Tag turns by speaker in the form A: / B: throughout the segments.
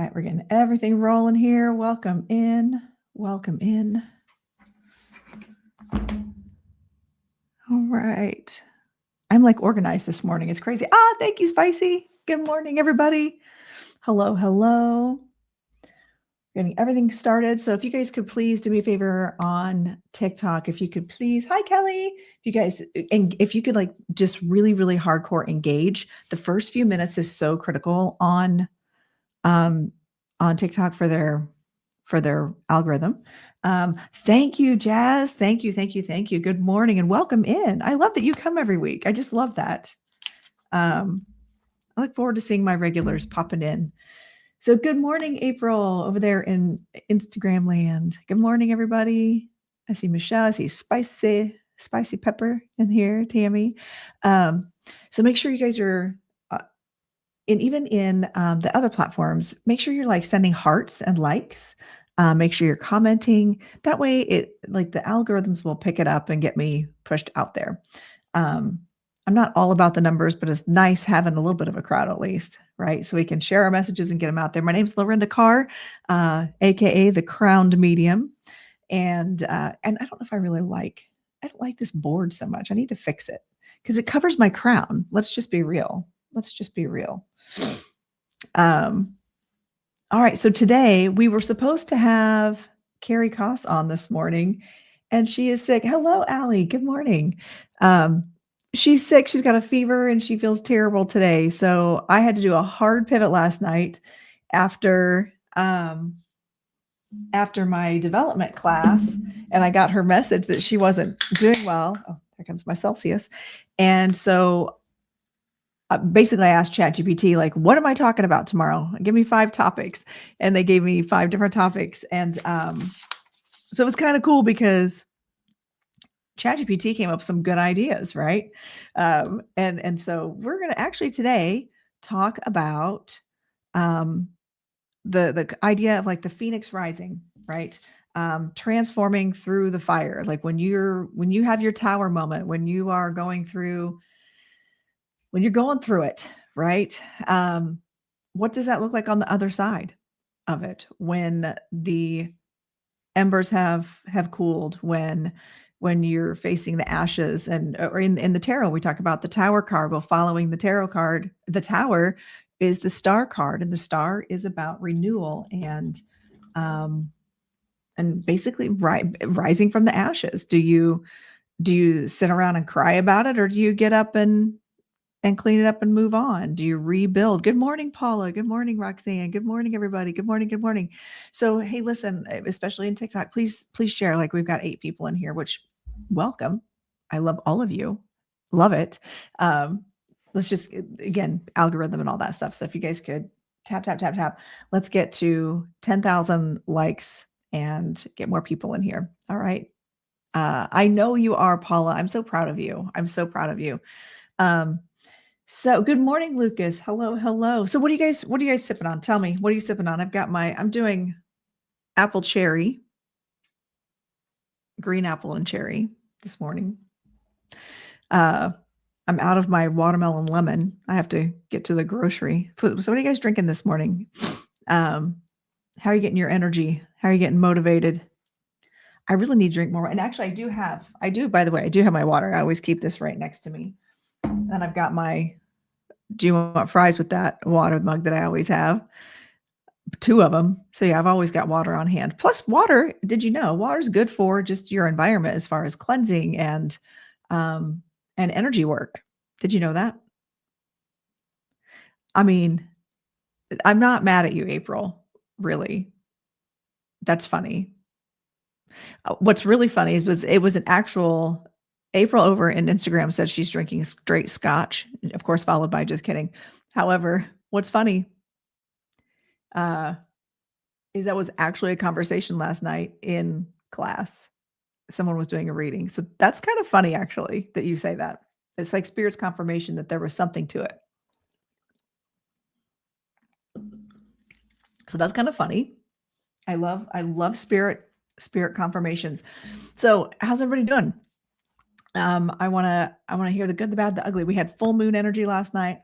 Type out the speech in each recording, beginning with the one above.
A: right, we're getting everything rolling here. Welcome in. Welcome in. All right. I'm like organized this morning. It's crazy. Thank you, Spicy. Good morning, everybody. Hello, hello. Getting everything started. So if you guys could please do me a favor on TikTok, if you could please, hi Kelly. If you guys, and if you could like just really, really hardcore engage. The first few minutes is so critical on TikTok for their algorithm. Thank you, Jazz. Thank you, thank you, thank you. Good morning and welcome in. I love that you come every week. I just love that. I look forward to seeing my regulars popping in. So good morning, April, over there in Instagram land. Good morning, everybody. I see Michelle. I see Spicy Pepper in here, Tammy. So make sure you guys are, and even in the other platforms, make sure you're like sending hearts and likes. Make sure you're commenting. That way, the algorithms will pick it up and get me pushed out there. I'm not all about the numbers, but it's nice having a little bit of a crowd at least, right? So we can share our messages and get them out there. My name's Lorenda Carr, aka the Crowned Medium, and I don't know if I don't like this board so much. I need to fix it because it covers my crown. Let's just be real. All right. So today we were supposed to have Carrie Koss on this morning, and she is sick. Hello, Allie. Good morning. She's sick. She's got a fever and she feels terrible today. So I had to do a hard pivot last night after my development class, and I got her message that she wasn't doing well. Oh, there comes my Celsius. And so basically I asked ChatGPT, like, what am I talking about tomorrow? Give me 5 topics. And they gave me 5 different topics. And so it was kind of cool because ChatGPT came up with some good ideas, right? And so we're going to actually today talk about the idea of like the Phoenix rising, right? Transforming through the fire. Like when you have your tower moment, when you're going through it, right? What does that look like on the other side of it when the embers have cooled, when you're facing the ashes? Or in the tarot, we talk about the tower card. Well, following the tarot card, the tower is the star card, and the star is about renewal and basically rising from the ashes. Do you sit around and cry about it, or do you get up and clean it up and move on? Do you rebuild? Good morning, Paula. Good morning, Roxanne. Good morning, everybody. Good morning. Good morning. So, hey, listen, especially in TikTok, please share. Like, we've got 8 people in here, which welcome. I love all of you. Love it. Let's just, again, algorithm and all that stuff. So if you guys could tap. Let's get to 10,000 likes and get more people in here. All right. I know you are, Paula. I'm so proud of you. So good morning, Lucas. Hello. So what are you guys sipping on? Tell me, what are you sipping on? I'm doing apple cherry, green apple and cherry this morning. I'm out of my watermelon lemon. I have to get to the grocery. So what are you guys drinking this morning? How are you getting your energy? How are you getting motivated? I really need to drink more. And actually I do have my water. I always keep this right next to me. And I've got do you want fries with that water mug that I always have? 2 of them. So yeah, I've always got water on hand. Plus water, did you know water's good for just your environment as far as cleansing and energy work? Did you know that? I mean, I'm not mad at you, April. Really. That's funny. What's really funny is it was an actual April over in Instagram said she's drinking straight scotch, of course, followed by just kidding. However, what's funny is that was actually a conversation last night in class. Someone was doing a reading. So that's kind of funny, actually, that you say that. It's like Spirit's confirmation that there was something to it. So that's kind of funny. I love spirit confirmations. So how's everybody doing? I want to hear the good, the bad, the ugly. We had full moon energy last night.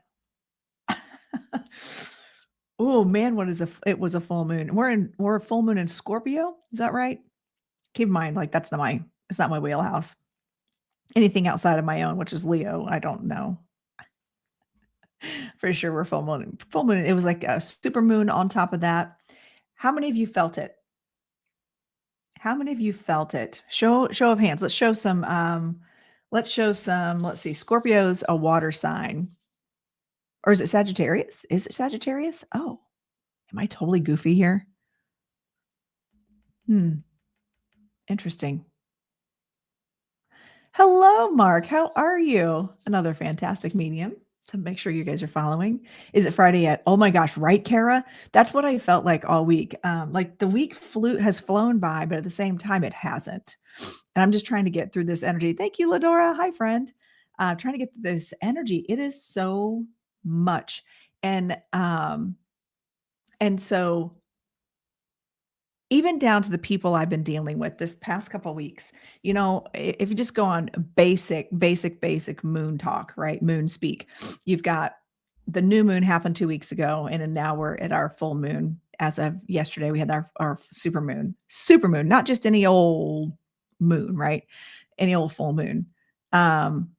A: Oh man, it was a full moon. We're a full moon in Scorpio. Is that right? Keep in mind, like it's not my wheelhouse. Anything outside of my own, which is Leo, I don't know. For sure, we're full moon. Full moon. It was like a super moon on top of that. How many of you felt it? How many of you felt it? Show of hands. Let's show some. Let's see. Scorpio's a water sign. Or is it Sagittarius? Is it Sagittarius? Oh, am I totally goofy here? Hmm, interesting. Hello, Mark. How are you? Another fantastic medium to make sure you guys are following. Is it Friday yet? Oh my gosh, right, Kara? That's what I felt like all week. Like the week has flown by, but at the same time, it hasn't. And I'm just trying to get through this energy. Thank you, Ladora. Hi, friend. Trying to get through this energy. It is so much. And so even down to the people I've been dealing with this past couple of weeks, if you just go on basic moon talk, right? Moon speak. You've got the new moon happened 2 weeks ago, and then now we're at our full moon. As of yesterday, we had our super moon, not just any old moon, right? Any old full moon. Um,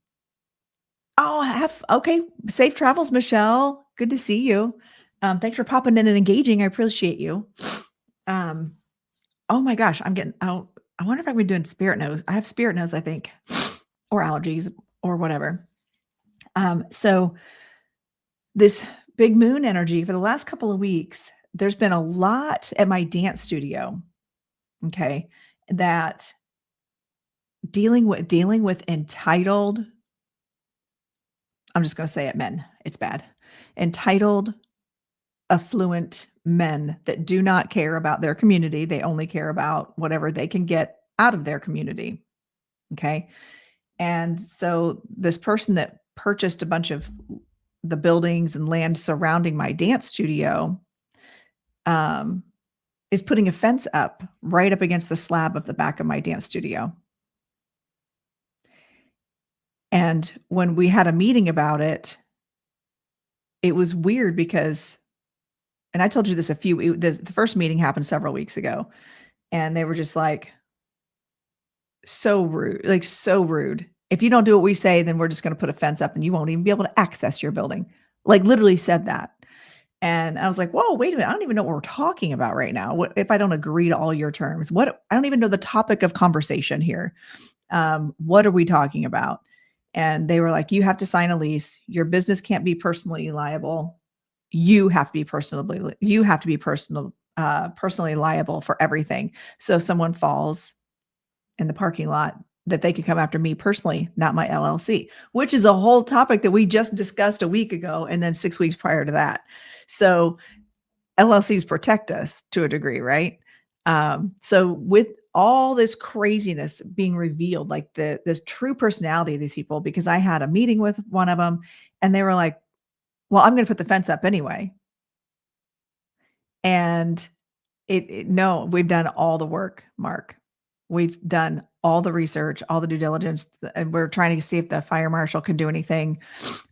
A: oh, okay. Safe travels, Michelle. Good to see you. Thanks for popping in and engaging. I appreciate you. Um, Oh my gosh, I'm getting out. I wonder if I've been doing spirit nose. I have spirit nose, I think, or allergies or whatever. So this big moon energy for the last couple of weeks, there's been a lot at my dance studio. Okay. That dealing with entitled, I'm just going to say it, men. It's bad. Entitled, affluent men that do not care about their community. They only care about whatever they can get out of their community. Okay. And so this person that purchased a bunch of the buildings and land surrounding my dance studio um, is putting a fence up right up against the slab of the back of my dance studio. And when we had a meeting about it, it was weird because, and I told you this the first meeting happened several weeks ago, and they were just like, so rude, like so rude. If you don't do what we say, then we're just going to put a fence up and you won't even be able to access your building. Like literally said that. And I was like, whoa, wait a minute. I don't even know what we're talking about right now. What if I don't agree to all your terms? I don't even know the topic of conversation here. What are we talking about? And they were like, you have to sign a lease. Your business can't be personally liable. You have to be personally liable for everything. So if someone falls in the parking lot, that they could come after me personally, not my LLC, which is a whole topic that we just discussed a week ago and then 6 weeks prior to that. So LLCs protect us to a degree, right? So with all this craziness being revealed, like the true personality of these people, because I had a meeting with one of them and they were like, well, I'm going to put the fence up anyway. And no, we've done all the work, Mark. We've done all the research, all the due diligence, and we're trying to see if the fire marshal can do anything.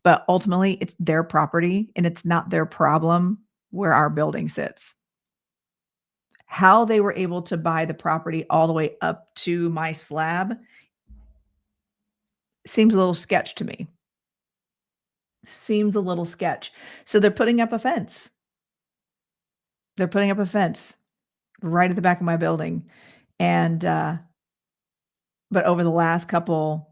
A: But ultimately, it's their property and it's not their problem where our building sits. How they were able to buy the property all the way up to my slab seems a little sketch to me. Seems a little sketch. So they're putting up a fence. They're putting up a fence right at the back of my building. And but over the last couple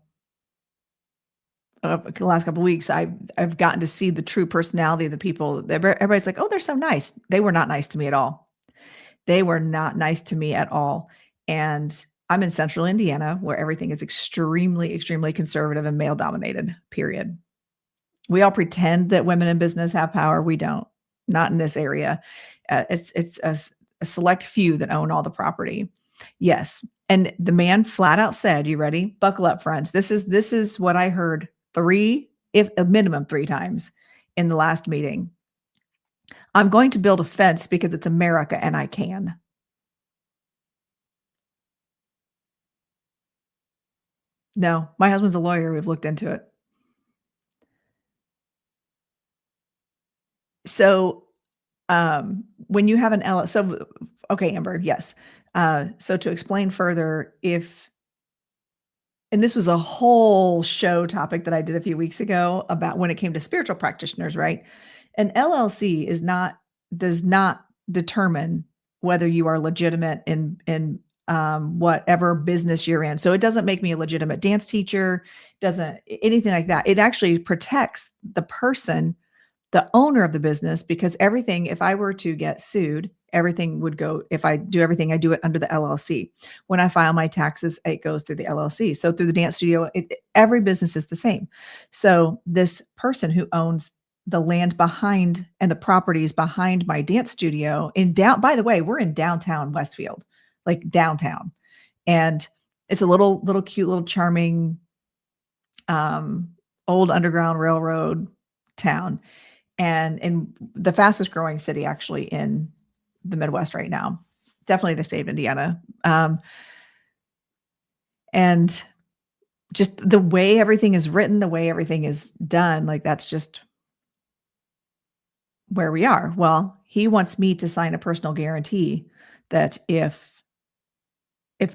A: weeks, I've gotten to see the true personality of the people. Everybody's like, "Oh, they're so nice." They were not nice to me at all. They were not nice to me at all. And I'm in central Indiana where everything is extremely, extremely conservative and male dominated, period. We all pretend that women in business have power. We don't. Not in this area. It's a select few that own all the property. Yes. And the man flat out said, "You ready? Buckle up, friends. This is what I heard if a minimum 3 times in the last meeting. I'm going to build a fence because it's America and I can." No, my husband's a lawyer. We've looked into it. So When you have an so okay, Amber, yes. So to explain further, if and this was a whole show topic that I did a few weeks ago about when it came to spiritual practitioners, right? An LLC does not determine whether you are legitimate in whatever business you're in. So it doesn't make me a legitimate dance teacher, doesn't anything like that. It actually protects the person, the owner of the business, because everything, if I were to get sued, everything would go, if I do everything, I do it under the LLC. When I file my taxes, it goes through the LLC. So through the dance studio, every business is the same. So this person who owns the land behind and the properties behind my dance studio by the way, we're in downtown Westfield, like downtown. And it's a little cute, little charming, old Underground Railroad town, and in the fastest growing city actually in the Midwest right now, definitely the state of Indiana. And just the way everything is written, the way everything is done, like that's just where we are. Well, he wants me to sign a personal guarantee that if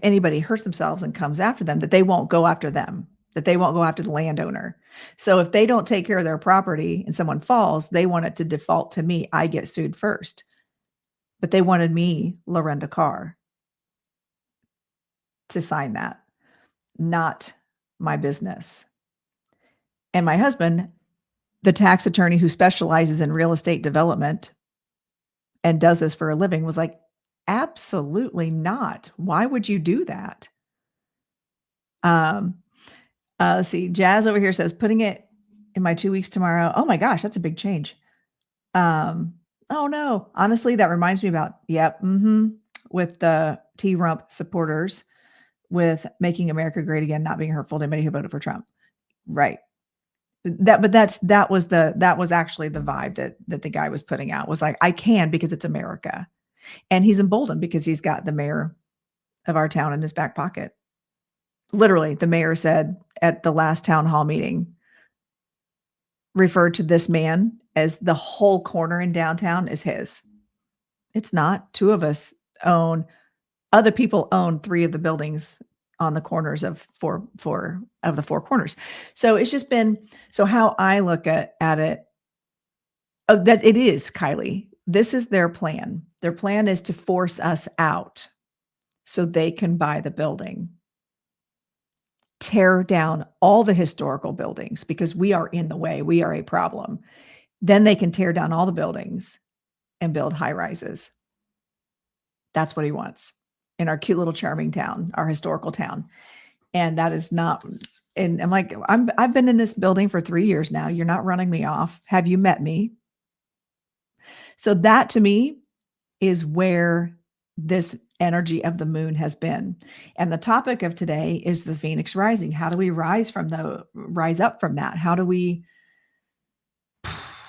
A: anybody hurts themselves and comes after them, that they won't go after them, that they won't go after the landowner. So if they don't take care of their property and someone falls, they want it to default to me. I get sued first. But they wanted me, Lorenda Carr, to sign that, not my business. And my husband, the tax attorney who specializes in real estate development and does this for a living, was like, absolutely not. Why would you do that? Let's see. Jazz over here says, putting it in my 2 weeks tomorrow. Oh my gosh, that's a big change. Oh no. Honestly, that reminds me about, yep, with the T-Rump supporters, with making America great again, not being hurtful to anybody who voted for Trump. Right. That was actually the vibe that the guy was putting out, was like, I can because it's America. And he's emboldened because he's got the mayor of our town in his back pocket. Literally, the mayor said at the last town hall meeting, referred to this man as the whole corner in downtown is his. It's not. Two of us own, other people own 3 of the buildings on the corners of four of the 4 corners. So it's just been, so how I look at it, that it is, Kylie, this is their plan. Their plan is to force us out so they can buy the building. Tear down all the historical buildings because we are in the way. We are a problem. Then they can tear down all the buildings and build high rises. That's what he wants in our cute little charming town, our historical town. And that is not, and I'm like, I've been in this building for 3 years now. You're not running me off. Have you met me? So that to me is where this energy of the moon has been. And the topic of today is the Phoenix rising. How do we rise up from that? How do we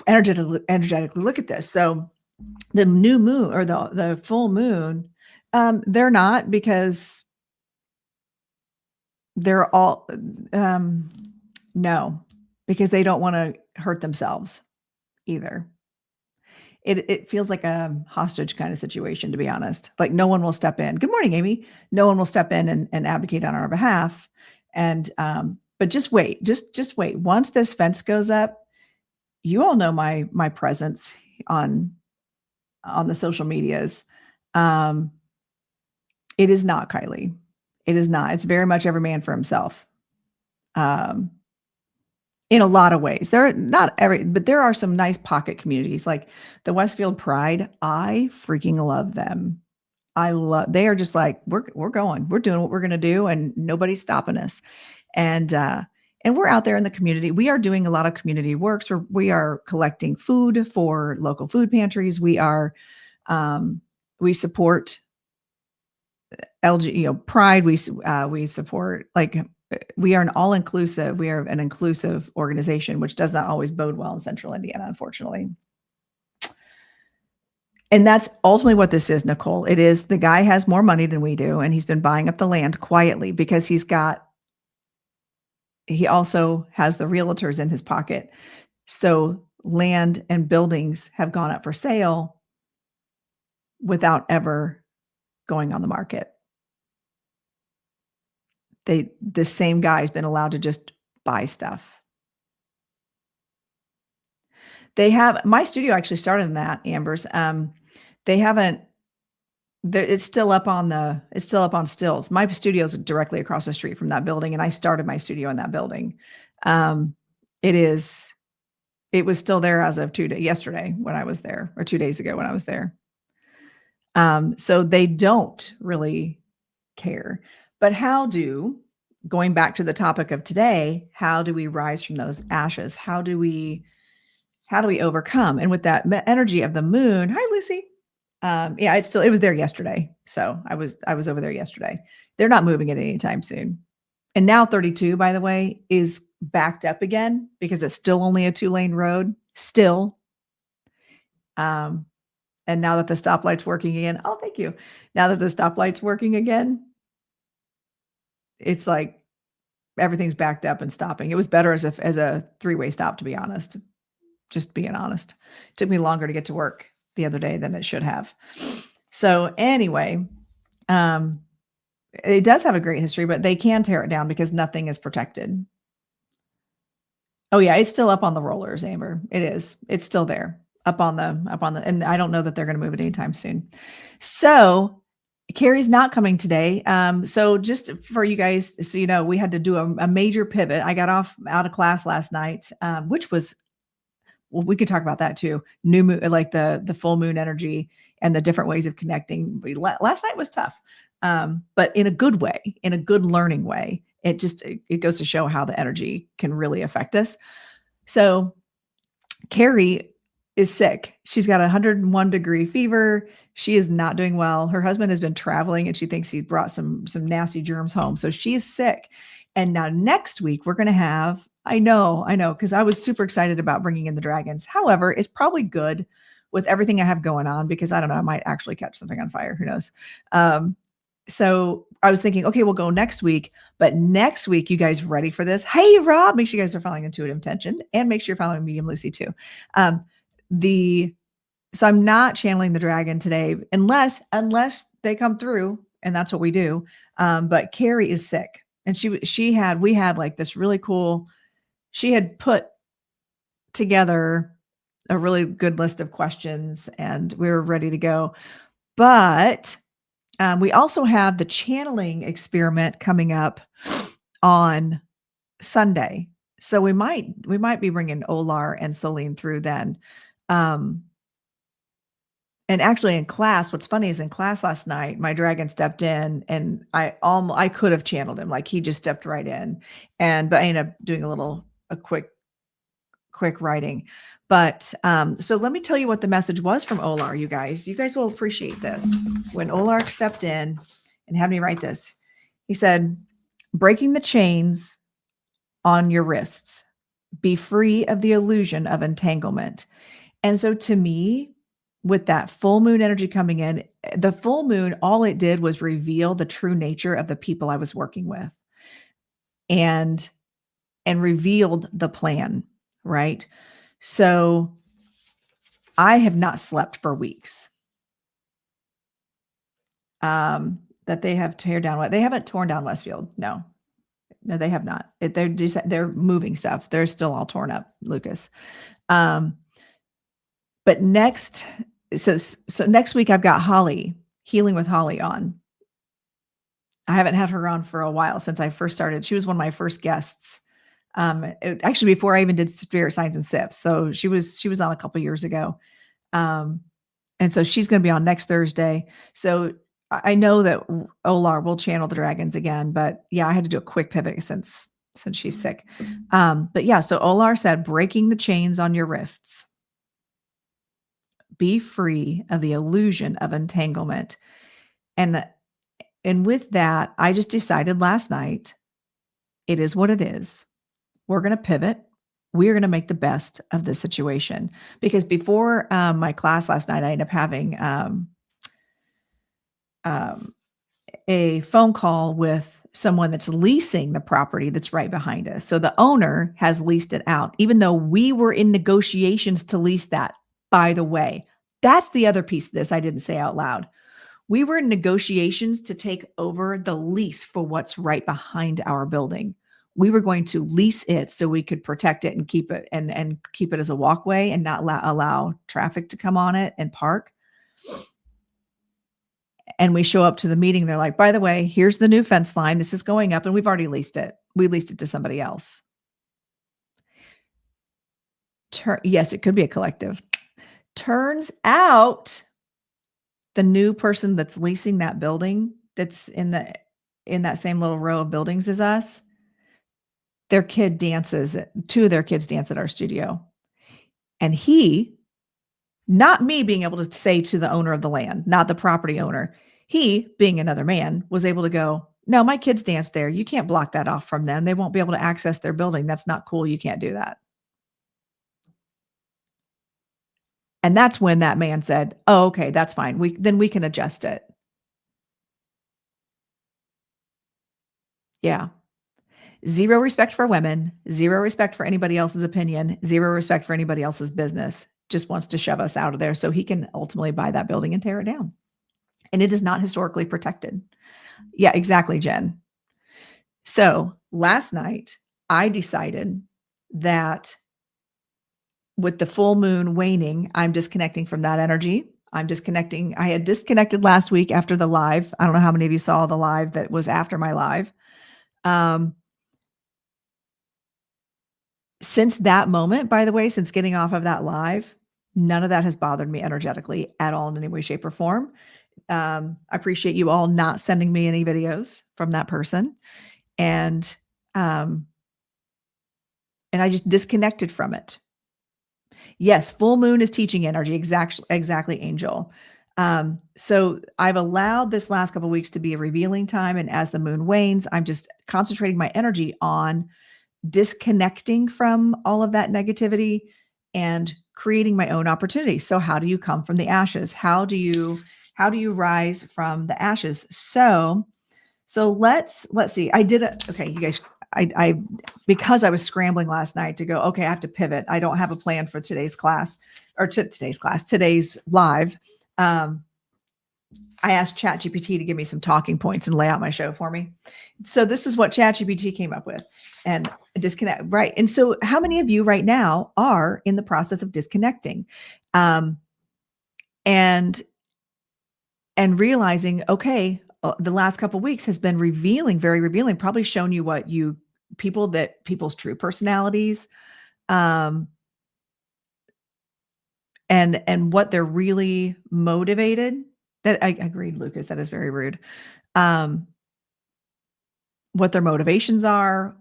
A: energetically look at this? So the new moon or the full moon, they're not, because they're all, no, because they don't want to hurt themselves either. It feels like a hostage kind of situation, to be honest. Like no one will step in. Good morning, Amy. No one will step in and advocate on our behalf. And but just wait, just wait. Once this fence goes up, you all know my presence on the social medias. It is not, Kylie. It is not. It's very much every man for himself. In a lot of ways. But there are some nice pocket communities like the Westfield Pride. I freaking love them. They are just like, we're going, we're doing what we're going to do and nobody's stopping us. And we're out there in the community. We are doing a lot of community works where we are collecting food for local food pantries. We support Pride. We support, like, we are an all-inclusive, we are an inclusive organization, which does not always bode well in Central Indiana, unfortunately. And that's ultimately what this is, Nicole. It is, the guy has more money than we do, and he's been buying up the land quietly because he also has the realtors in his pocket. So land and buildings have gone up for sale without ever going on the market. The same guy's been allowed to just buy stuff. They have my studio actually started in that, Amber's. They haven't it's still up on stills. My studio's directly across the street from that building, and I started my studio in that building. Um, it is it was still there as of yesterday when I was there, or 2 days ago when I was there. So they don't really care. But going back to the topic of today, how do we rise from those ashes? How do we overcome? And with that energy of the moon, hi Lucy. Yeah, it was there yesterday. So I was over there yesterday. They're not moving it anytime soon. And now 32, by the way, is backed up again because it's still only a 2-lane road still. And now that the stoplight's working again, oh, thank you. Now that the stoplight's working again, it's like everything's backed up and stopping. It was better as a 3-way stop, to be honest. Just being honest. It took me longer to get to work the other day than it should have. So anyway, it does have a great history, but they can tear it down because nothing is protected. Oh yeah, it's still up on the rollers, Amber. It is. It's still there up on the, and I don't know that they're going to move it anytime soon. So Carrie's not coming today. So just for you guys, so you know, we had to do a major pivot. I got out of class last night, which was, well, we could talk about that too. New moon, like the full moon energy and the different ways of connecting. Last night was tough, but in a good way, in a good learning way. It goes to show how the energy can really affect us. So Carrie is sick. She's got 101-degree fever. She is not doing well. Her husband has been traveling and she thinks he brought some nasty germs home. So she's sick. And now next week we're going to have, I know, because I was super excited about bringing in the dragons. However, it's probably good with everything I have going on because I don't know, I might actually catch something on fire. Who knows? So I was thinking, okay, we'll go next week. But next week, you guys ready for this? Hey, Rob, make sure you guys are following Intuitive Intention and make sure you're following Medium Lucy too. So I'm not channeling the dragon today unless they come through, and that's what we do. But Carrie is sick, and we had like this really cool, she had put together a really good list of questions and we were ready to go. But we also have the channeling experiment coming up on Sunday. So we might be bringing Olar and Celine through then. And actually in class, what's funny is in class last night, my dragon stepped in and I could have channeled him. Like he just stepped right in, but I ended up doing a quick writing. But so let me tell you what the message was from Olar, you guys. You guys will appreciate this. When Olar stepped in and had me write this, he said, breaking the chains on your wrists, be free of the illusion of entanglement. And so to me, with that full moon energy coming in, the full moon, all it did was reveal the true nature of the people I was working with and revealed the plan, right? So I have not slept for weeks. That they have they haven't torn down Westfield. No, they have not. They're moving stuff. They're still all torn up, Lucas. But next week I've got Holly, Healing with Holly on. I haven't had her on for a while since I first started. She was one of my first guests. Actually before I even did Spirit Signs and Sips. So she was on a couple years ago. And so she's going to be on next Thursday. So I know that Olar will channel the dragons again, but yeah, I had to do a quick pivot since she's sick. But yeah, so Olar said, breaking the chains on your wrists. Be free of the illusion of entanglement. And with that, I just decided last night, it is what it is. We're going to pivot. We're going to make the best of this situation. Because before my class last night, I ended up having a phone call with someone that's leasing the property that's right behind us. So the owner has leased it out, even though we were in negotiations to lease that, by the way. That's the other piece of this I didn't say out loud. We were in negotiations to take over the lease for what's right behind our building. We were going to lease it so we could protect it and keep it and keep it as a walkway and not allow traffic to come on it and park. And we show up to the meeting. They're like, by the way, here's the new fence line. This is going up, and we've already leased it. We leased it to somebody else. Yes, it could be a collective. Turns out the new person that's leasing that building that's in that same little row of buildings as us, their kid dances, two of their kids dance at our studio. And he, not me being able to say to the owner of the land, not the property owner, he, being another man, was able to go, no, my kids dance there. You can't block that off from them. They won't be able to access their building. That's not cool. You can't do that. And that's when that man said, oh, okay, that's fine. Then we can adjust it. Yeah. Zero respect for women, zero respect for anybody else's opinion, zero respect for anybody else's business. Just wants to shove us out of there so he can ultimately buy that building and tear it down. And it is not historically protected. Yeah, exactly, Jen. So last night, I decided that with the full moon waning, I'm disconnecting from that energy. I'm disconnecting. I had disconnected last week after the live. I don't know how many of you saw the live that was after my live. Since that moment, by the way, since getting off of that live, none of that has bothered me energetically at all in any way, shape, or form. I appreciate you all not sending me any videos from that person. And I just disconnected from it. Yes, full moon is teaching energy. Exactly, Angel. So I've allowed this last couple of weeks to be a revealing time. And as the moon wanes, I'm just concentrating my energy on disconnecting from all of that negativity and creating my own opportunity. So how do you come from the ashes? How do you rise from the ashes? So let's see. Okay, you guys, I because I was scrambling last night to go, okay, I have to pivot. I don't have a plan for today's live. I asked ChatGPT to give me some talking points and lay out my show for me. So this is what ChatGPT came up with, and disconnect. Right. And so how many of you right now are in the process of disconnecting, and realizing, okay, the last couple of weeks has been very revealing, probably shown you what people's true personalities, and what they're really motivated. That I agreed, Lucas, that is very rude. What their motivations are,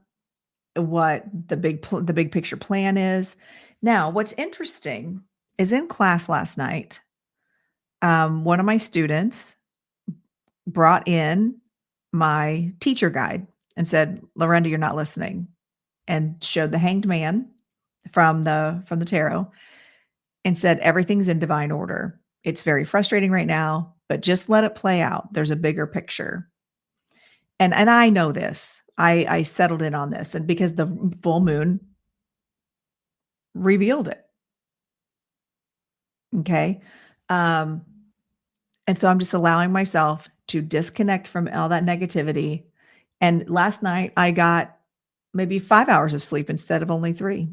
A: what the big picture plan is. Now, what's interesting is in class last night, one of my students brought in my teacher guide and said, Lorenda, you're not listening, and showed the hanged man from the tarot and said, everything's in divine order. It's very frustrating right now, but just let it play out. There's a bigger picture. And I know this. I settled in on this, and because the full moon revealed it. Okay. And so I'm just allowing myself to disconnect from all that negativity. And last night I got maybe 5 hours of sleep instead of only 3.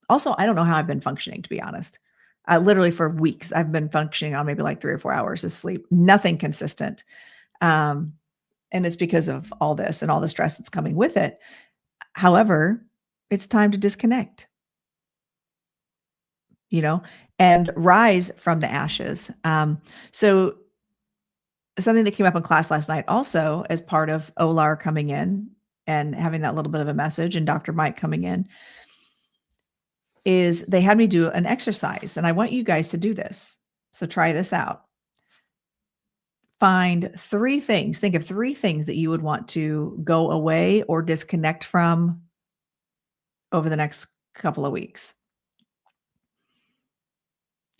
A: Also, I don't know how I've been functioning, to be honest. Literally for weeks, I've been functioning on maybe like 3 or 4 hours of sleep, nothing consistent. And it's because of all this and all the stress that's coming with it. However, it's time to disconnect, and rise from the ashes. So something that came up in class last night also, as part of Olar coming in and having that little bit of a message, and Dr. Mike coming in, is they had me do an exercise, and I want you guys to do this. So try this out. Find 3 things. Think of 3 things that you would want to go away or disconnect from over the next couple of weeks.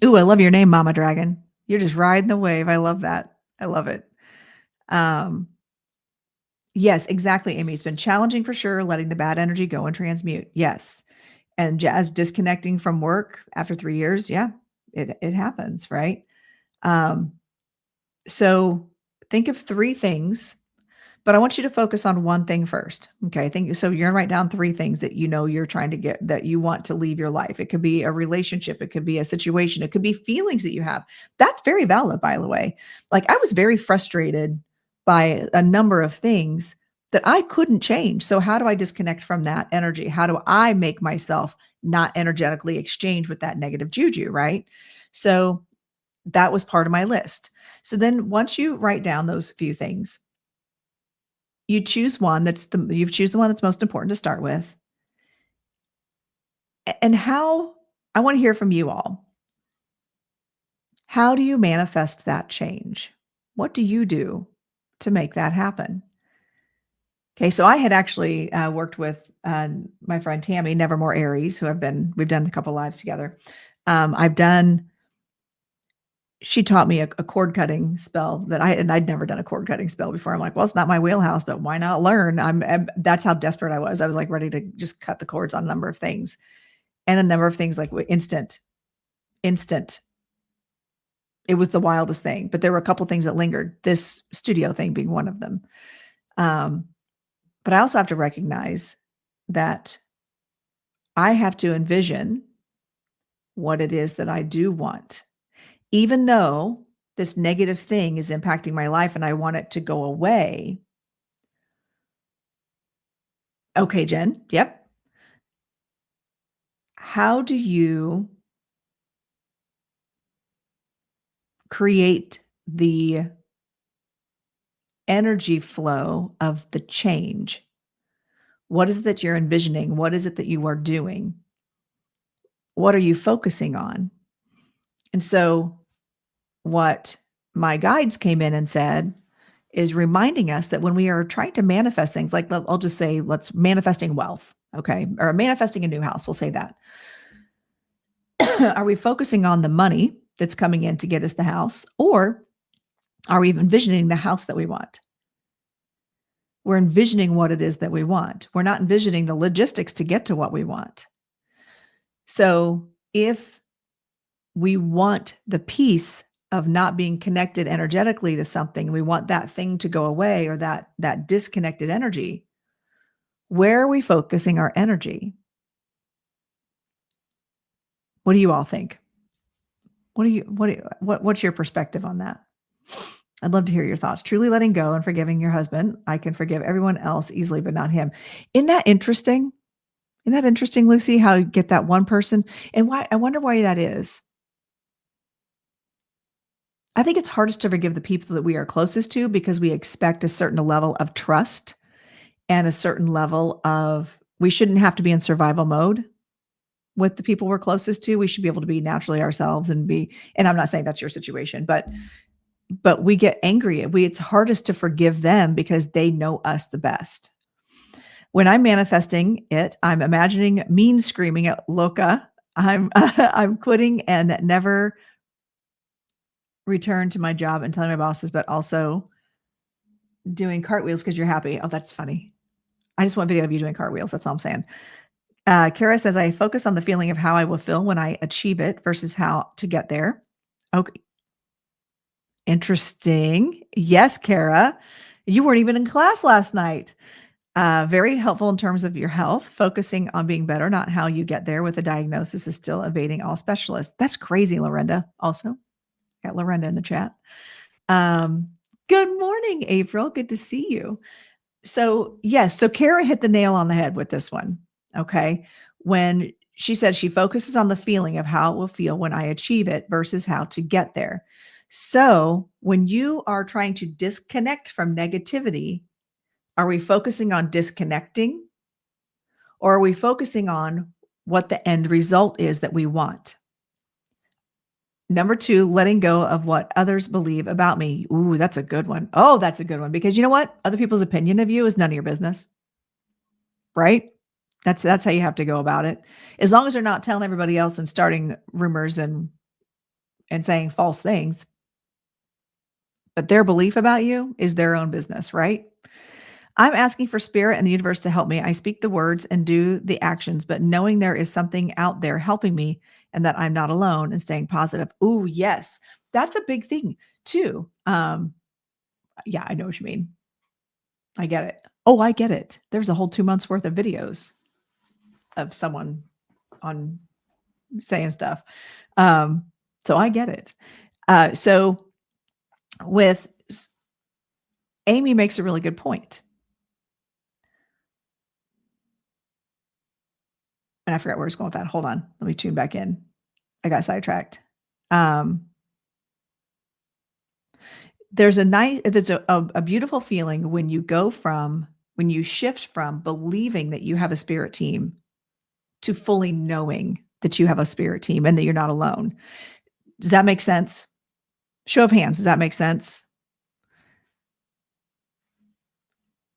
A: Ooh, I love your name, Mama Dragon. You're just riding the wave. I love that. I love it. Yes, exactly, Amy. It's been challenging for sure, letting the bad energy go and transmute. Yes. And Jazz, disconnecting from work after 3 years. Yeah. It happens, right? Um, so think of 3 things, but I want you to focus on one thing first. Okay. Think so you're gonna write down 3 things that you know you're trying to get that you want to leave your life. It could be a relationship, it could be a situation, it could be feelings that you have. That's very valid, by the way. Like I was very frustrated by a number of things that I couldn't change. So how do I disconnect from that energy? How do I make myself not energetically exchange with that negative juju, right? So that was part of my list. So then once you write down those few things, you choose the one that's most important to start with. And how I want to hear from you all. How do you manifest that change? What do you do to make that happen? Okay, so I had actually worked with my friend Tammy, Nevermore Aries, we've done a couple lives together. I've done She taught me a cord cutting spell and I'd never done a cord cutting spell before. I'm like, well, it's not my wheelhouse, but why not learn? That's how desperate I was. I was like ready to just cut the cords on a number of things, and a number of things like instant. It was the wildest thing, but there were a couple things that lingered. This studio thing being one of them. Um, but I also have to recognize that I have to envision what it is that I do want, even though this negative thing is impacting my life and I want it to go away. Okay, Jen. Yep. How do you create the energy flow of the change? What is it that you're envisioning? What is it that you are doing? What are you focusing on? And so, what my guides came in and said is reminding us that when we are trying to manifest things, like I'll just say, let's manifesting wealth, okay, or manifesting a new house, we'll say that. Are we focusing on the money that's coming in to get us the house, or are we envisioning the house that we want? We're envisioning what it is that we want. We're not envisioning the logistics to get to what we want. So if we want the peace of not being connected energetically to something, we want that thing to go away, or that disconnected energy, where are we focusing our energy? What do you all think? What's your perspective on that? I'd love to hear your thoughts. Truly letting go and forgiving your husband. I can forgive everyone else easily, but not him. Isn't that interesting? Isn't that interesting, Lucy? How you get that one person, and why? I wonder why that is. I think it's hardest to forgive the people that we are closest to because we expect a certain level of trust and a certain level of we shouldn't have to be in survival mode with the people we're closest to. We should be able to be naturally ourselves and I'm not saying that's your situation, but we get angry. It's hardest to forgive them because they know us the best. When I'm manifesting it, I'm imagining mean screaming at Loka. I'm quitting and never return to my job and telling my bosses, but also doing cartwheels because you're happy. Oh, that's funny. I just want video of you doing cartwheels. That's all I'm saying. Kara says, I focus on the feeling of how I will feel when I achieve it versus how to get there. Okay. Interesting. Yes, Kara. You weren't even in class last night. Very helpful in terms of your health. Focusing on being better, not how you get there with a diagnosis, is still evading all specialists. That's crazy, Lorenda. Also, got Lorenda in the chat. Good morning, April. Good to see you. So, yes, so Kara hit the nail on the head with this one. Okay. When she said she focuses on the feeling of how it will feel when I achieve it versus how to get there. So, when you are trying to disconnect from negativity, are we focusing on disconnecting, or are we focusing on what the end result is that we want? Number 2, letting go of what others believe about me. Ooh, that's a good one. Oh, that's a good one, because you know what? Other people's opinion of you is none of your business, right? That's how you have to go about it. As long as they're not telling everybody else and starting rumors and saying false things, but their belief about you is their own business, right? I'm asking for spirit and the universe to help me. I speak the words and do the actions, but knowing there is something out there helping me and that I'm not alone and staying positive. Ooh, yes. That's a big thing too. Yeah, I know what you mean. I get it. Oh, I get it. There's a whole 2 months worth of videos of someone on saying stuff. Um, so I get it. So with Amy makes a really good point. And I forgot where I was going with that. Hold on. Let me tune back in. I got sidetracked. Um, there's a beautiful feeling when you shift from believing that you have a spirit team to fully knowing that you have a spirit team and that you're not alone. Does that make sense? Show of hands. Does that make sense?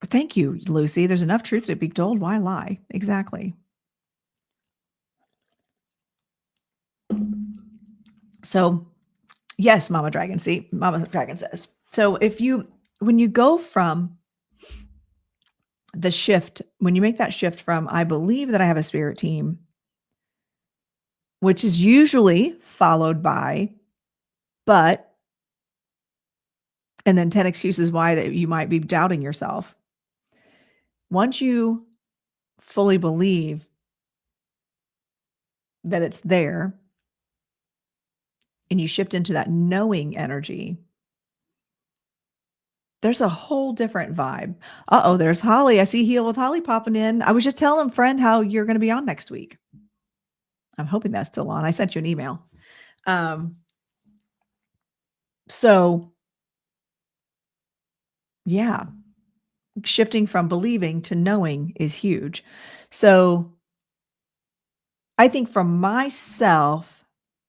A: Thank you, Lucy. There's enough truth to be told. Why lie? Exactly. So, yes, Mama Dragon. See, Mama Dragon says. So when you go from the shift, when you make that shift from, I believe that I have a spirit team, which is usually followed by, but, and then 10 excuses why that you might be doubting yourself. Once you fully believe that it's there and you shift into that knowing energy, there's a whole different vibe. Uh-oh, there's Holly. I see Heal with Holly popping in. I was just telling friend how you're going to be on next week. I'm hoping that's still on. I sent you an email. So yeah, shifting from believing to knowing is huge. So I think for myself,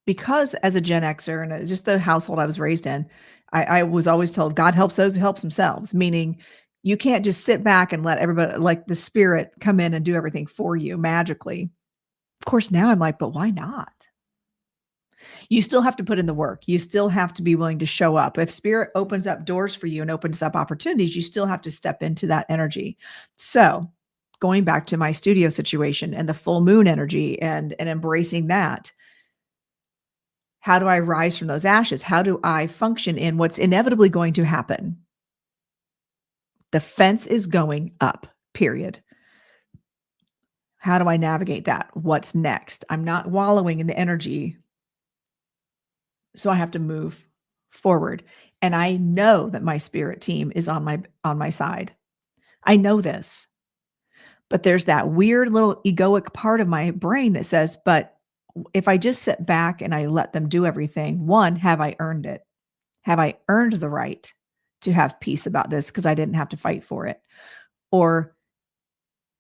A: because as a Gen Xer and it's just the household I was raised in, I was always told God helps those who helps themselves, meaning you can't just sit back and let everybody, like the spirit, come in and do everything for you magically. Of course, now I'm like, but why not? You still have to put in the work. You still have to be willing to show up. If spirit opens up doors for you and opens up opportunities, you still have to step into that energy. So going back to my studio situation and the full moon energy and embracing that, how do I rise from those ashes? How do I function in what's inevitably going to happen? The fence is going up, period. How do I navigate that? What's next? I'm not wallowing in the energy. So I have to move forward. And I know that my spirit team is on my side. I know this. But there's that weird little egoic part of my brain that says, but if I just sit back and I let them do everything, one, have I earned it? Have I earned the right to have peace about this because I didn't have to fight for it? Or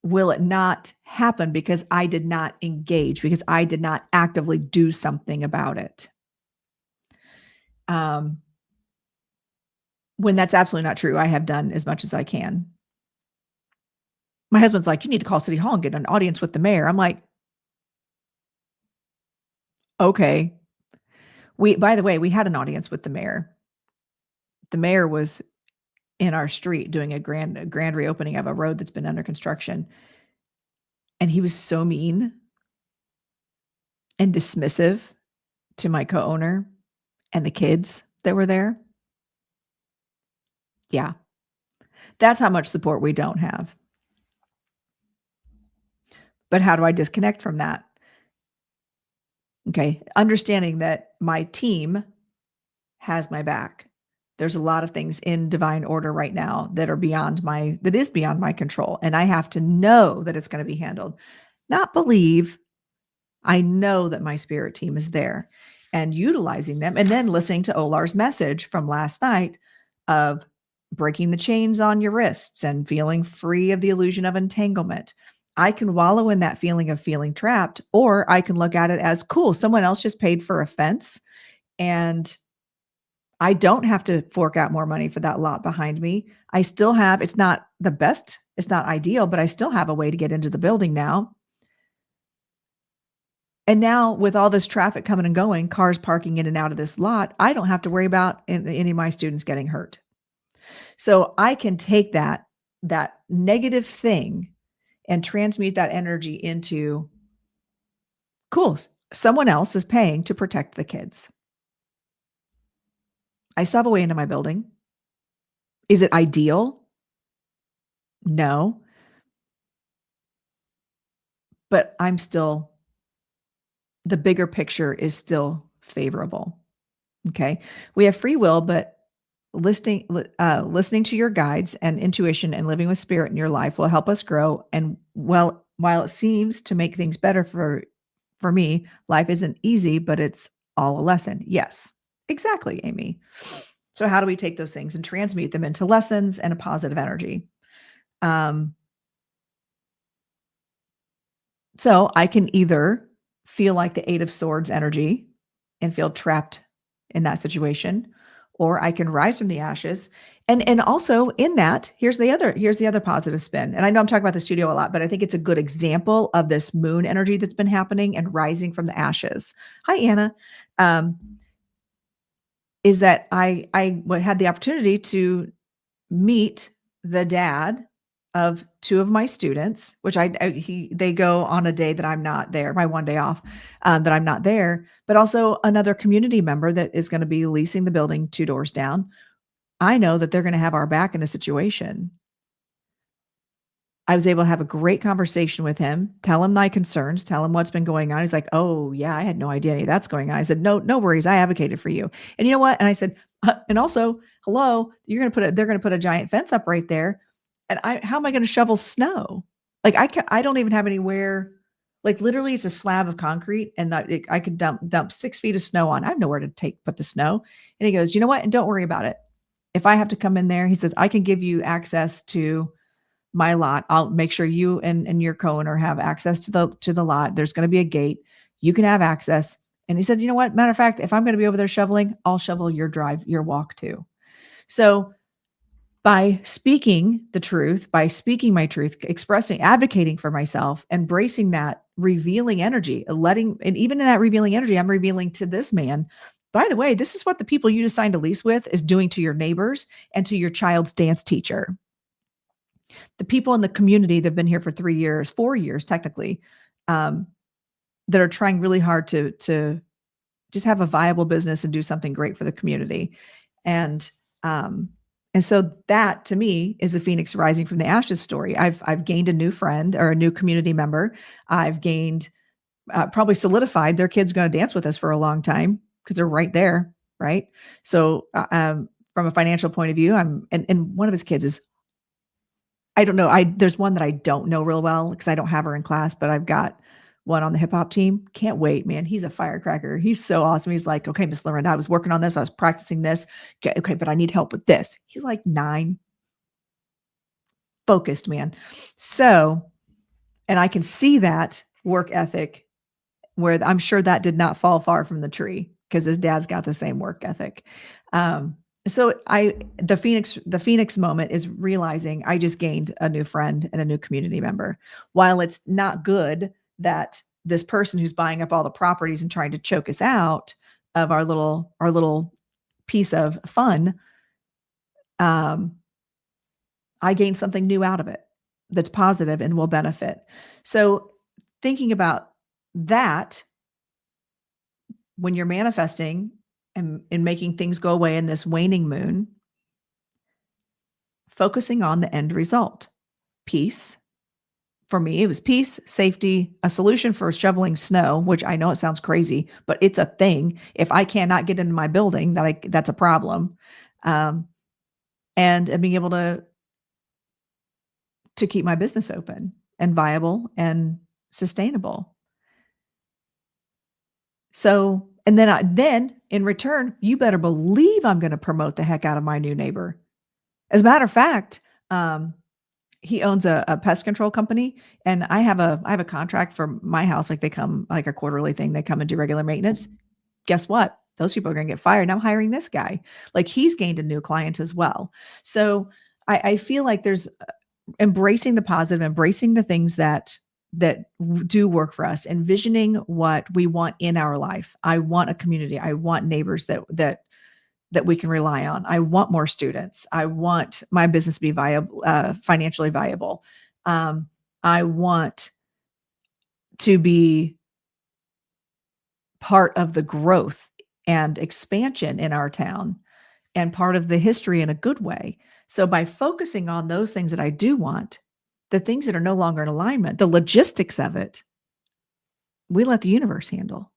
A: will it not happen because I did not engage, because I did not actively do something about it? When that's absolutely not true, I have done as much as I can. My husband's like, you need to call City Hall and get an audience with the mayor. I'm like, okay. By the way, we had an audience with the mayor. The mayor was in our street doing a grand reopening of a road that's been under construction. And he was so mean and dismissive to my co-owner and the kids that were there. Yeah. That's how much support we don't have. But how do I disconnect from that? Okay. Understanding that my team has my back. There's a lot of things in divine order right now that is beyond my control. And I have to know that it's going to be handled, not believe. I know that my spirit team is there and utilizing them. And then listening to Olar's message from last night of breaking the chains on your wrists and feeling free of the illusion of entanglement. I can wallow in that feeling of feeling trapped, or I can look at it as cool. Someone else just paid for a fence and I don't have to fork out more money for that lot behind me. I still have, it's not the best, it's not ideal, but I still have a way to get into the building now. And now with all this traffic coming and going, cars parking in and out of this lot, I don't have to worry about any of my students getting hurt. So I can take that negative thing and transmute that energy into, cool, Someone else is paying to protect the kids. I still have a way into my building. Is it ideal? No, but the bigger picture is still favorable. Okay. We have free will, but listening to your guides and intuition and living with spirit in your life will help us grow. And while it seems to make things better for me, life isn't easy, but it's all a lesson. Yes, exactly, Amy. So how do we take those things and transmute them into lessons and a positive energy? Um, so I can either feel like the Eight of Swords energy and feel trapped in that situation, or I can rise from the ashes. And also in that, here's the other positive spin. And I know I'm talking about the studio a lot, but I think it's a good example of this moon energy that's been happening and rising from the ashes. Hi, Anna. Um, is that had the opportunity to meet the dad of two of my students, which they go on a day that I'm not there, my one day off, that I'm not there, but also another community member that is going to be leasing the building two doors down. I know that they're going to have our back in a situation. I was able to have a great conversation with him, tell him my concerns, tell him what's been going on. He's like, "Oh, yeah, I had no idea any of that's going on." I said, "No, no worries. I advocated for you." And you know what? And I said, and also, hello, they're going to put a giant fence up right there. And how am I going to shovel snow? Like I don't even have anywhere, like literally it's a slab of concrete and I could dump 6 feet of snow on. I have nowhere to put the snow. And he goes, "You know what? And don't worry about it. If I have to come in there," he says, "I can give you access to my lot. I'll make sure you and your co-owner have access to the lot. There's going to be a gate. You can have access." And he said, "You know what? Matter of fact, if I'm going to be over there shoveling, I'll shovel your walk too." So by speaking the truth, by speaking my truth, expressing, advocating for myself, embracing that revealing energy, and even in that revealing energy, I'm revealing to this man, by the way, this is what the people you just signed a lease with is doing to your neighbors and to your child's dance teacher. The people in the community that have been here for 3 years, 4 years technically, um, that are trying really hard to just have a viable business and do something great for the community. And um, and so that to me is the phoenix rising from the ashes story. I've gained a new friend or a new community member. I've gained probably solidified their kid's going to dance with us for a long time because they're right there, right? So from a financial point of view, and one of his kids is, I don't know. There's one that I don't know real well because I don't have her in class, but I've got one on the hip hop team. Can't wait, man. He's a firecracker. He's so awesome. He's like, "Okay, Miss Lorenda, I was working on this. I was practicing this. Okay, but I need help with this." He's like 9, focused, man. So, and I can see that work ethic where I'm sure that did not fall far from the tree because his dad's got the same work ethic. Um, so the Phoenix moment is realizing I just gained a new friend and a new community member. While it's not good that this person who's buying up all the properties and trying to choke us out of our little piece of fun, um, I gained something new out of it that's positive and will benefit. So thinking about that when you're manifesting and making things go away in this waning moon, focusing on the end result. Peace. For me, it was peace, safety, a solution for shoveling snow, which I know it sounds crazy, but it's a thing. If I cannot get into my building, that's a problem. Um, and being able to keep my business open and viable and sustainable. So, and then in return, you better believe I'm going to promote the heck out of my new neighbor. As a matter of fact, he owns a pest control company, and I have a contract for my house. Like they come like a quarterly thing. They come and do regular maintenance. Guess what? Those people are going to get fired. I'm hiring this guy. Like he's gained a new client as well. So I feel like there's embracing the positive, embracing the things that do work for us, envisioning what we want in our life. I want a community. I want neighbors that we can rely on. I want more students. I want my business to be viable, financially viable. I want to be part of the growth and expansion in our town and part of the history in a good way. So by focusing on those things that I do want, the things that are no longer in alignment, the logistics of it, we let the universe handle.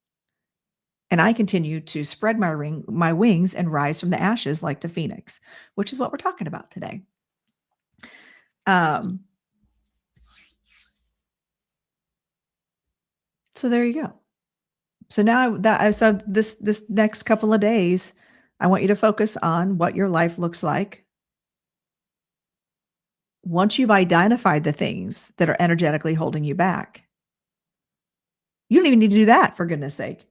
A: And I continue to spread my wings and rise from the ashes like the phoenix, which is what we're talking about today. So there you go. So now so this next couple of days, I want you to focus on what your life looks like. Once you've identified the things that are energetically holding you back, you don't even need to do that, for goodness sake.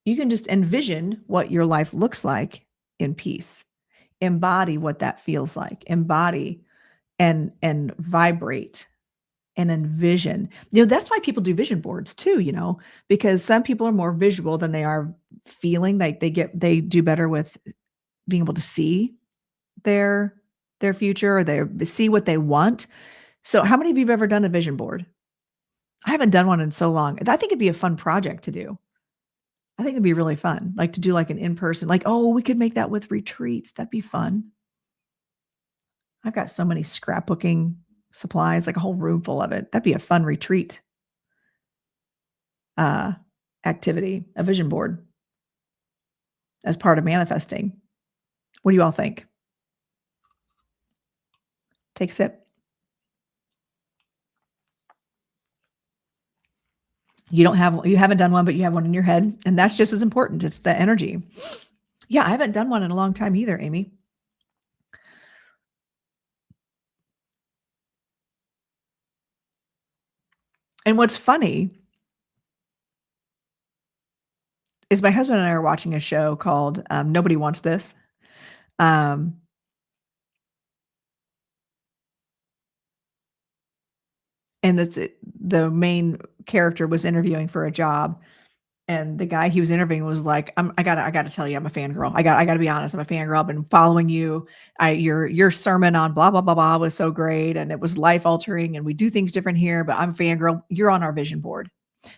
A: You can just envision what your life looks like in peace. Embody what that feels like. Embody and vibrate and envision. That's why people do vision boards too, because some people are more visual than they are feeling. Like they do better with being able to see their future, or they see what they want. So how many of you have ever done a vision board? I haven't done one in so long. I think it'd be a fun project to do. I think it'd be really fun, like to do like an in-person, like, oh, we could make that with retreats. That'd be fun. I've got so many scrapbooking supplies, like a whole room full of it. That'd be a fun retreat activity, a vision board as part of manifesting. What do you all think? Take a sip. You haven't done one, but you have one in your head, and that's just as important. It's the energy. Yeah, I haven't done one in a long time either, Amy. And what's funny is my husband and I are watching a show called Nobody Wants This. And the main character was interviewing for a job, and the guy he was interviewing was like, I gotta tell you, I'm a fangirl. I gotta be honest, I'm a fangirl. I've been following you. Your sermon on blah blah blah blah was so great, and it was life altering, and we do things different here. But I'm a fangirl. You're on our vision board.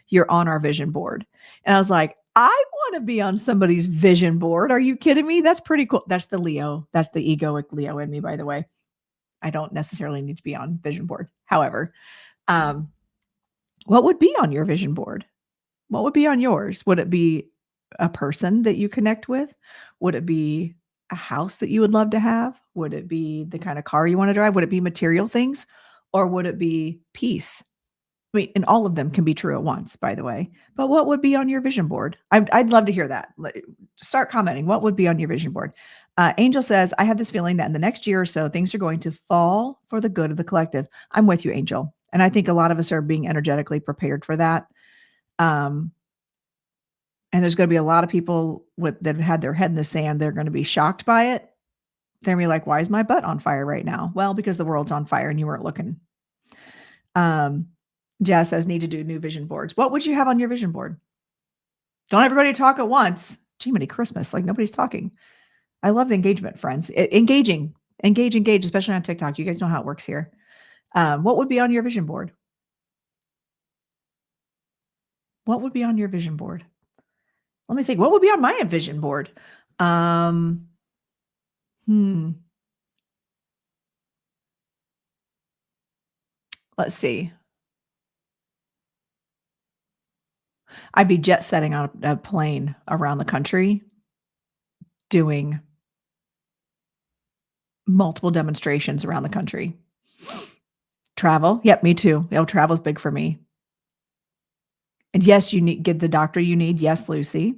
A: You're on our vision board. And I was like, I want to be on somebody's vision board. Are you kidding me? That's pretty cool. That's the Leo. That's the egoic Leo in me, by the way. I don't necessarily need to be on vision board. However, what would be on your vision board? What would be on yours? Would it be a person that you connect with? Would it be a house that you would love to have? Would it be the kind of car you want to drive? Would it be material things? Or would it be peace? I mean, and all of them can be true at once, by the way. But what would be on your vision board? I'd love to hear that. Start commenting. What would be on your vision board? Angel says, I have this feeling that in the next year or so, things are going to fall for the good of the collective. I'm with you, Angel. And I think a lot of us are being energetically prepared for that. And there's going to be a lot of people that have had their head in the sand. They're going to be shocked by it. They're going to be like, why is my butt on fire right now? Well, because the world's on fire and you weren't looking. Jazz says, need to do new vision boards. What would you have on your vision board? Don't everybody talk at once. Gee, many Christmas. Like nobody's talking. I love the engagement, friends. Engage, especially on TikTok. You guys know how it works here. What would be on your vision board? What would be on your vision board? Let me think. What would be on my vision board? Let's see. I'd be jet setting on a plane around the country, doing multiple demonstrations around the country. Travel. Yep, me too. Travel's big for me. And yes, you need get the doctor you need. Yes, Lucy.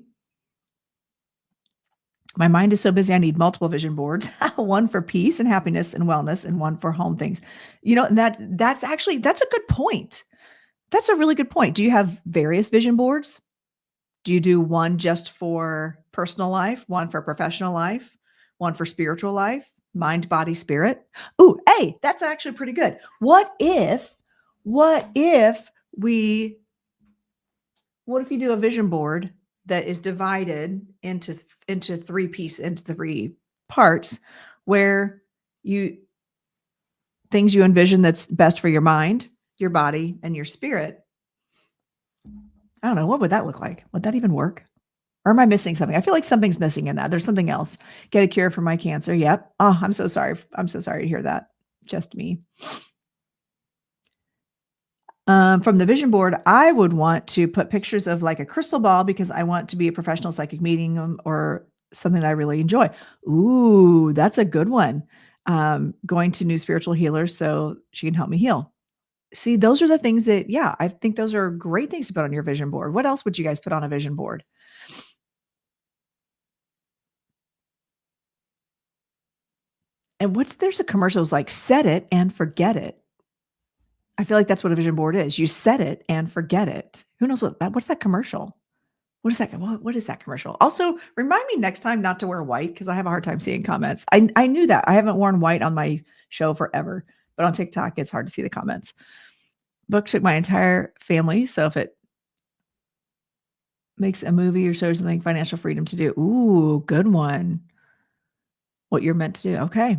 A: My mind is so busy. I need multiple vision boards, one for peace and happiness and wellness, and one for home things. And that's a good point. That's a really good point. Do you have various vision boards? Do you do one just for personal life, one for professional life, one for spiritual life, mind, body, spirit? Ooh, hey, that's actually pretty good. What if you do a vision board that is divided into three parts, where things you envision that's best for your mind, your body, and your spirit? I don't know. What would that look like? Would that even work? Or am I missing something? I feel like something's missing in that. There's something else. Get a cure for my cancer. Yep. Oh, I'm so sorry. I'm so sorry to hear that. Just me. From the vision board, I would want to put pictures of like a crystal ball because I want to be a professional psychic medium or something that I really enjoy. Ooh, that's a good one. Going to new spiritual healers so she can help me heal. See, those are the things that, yeah, I think those are great things to put on your vision board. What else would you guys put on a vision board? And there's a commercials like set it and forget it. I feel like that's what a vision board is. You set it and forget it. Who knows what's that commercial? What is that? What is that commercial? Also, remind me next time not to wear white because I have a hard time seeing comments. I knew that. I haven't worn white on my show forever, but on TikTok, it's hard to see the comments. Book took my entire family. So if it makes a movie or shows something, financial freedom to do. Ooh, good one. What you're meant to do. Okay.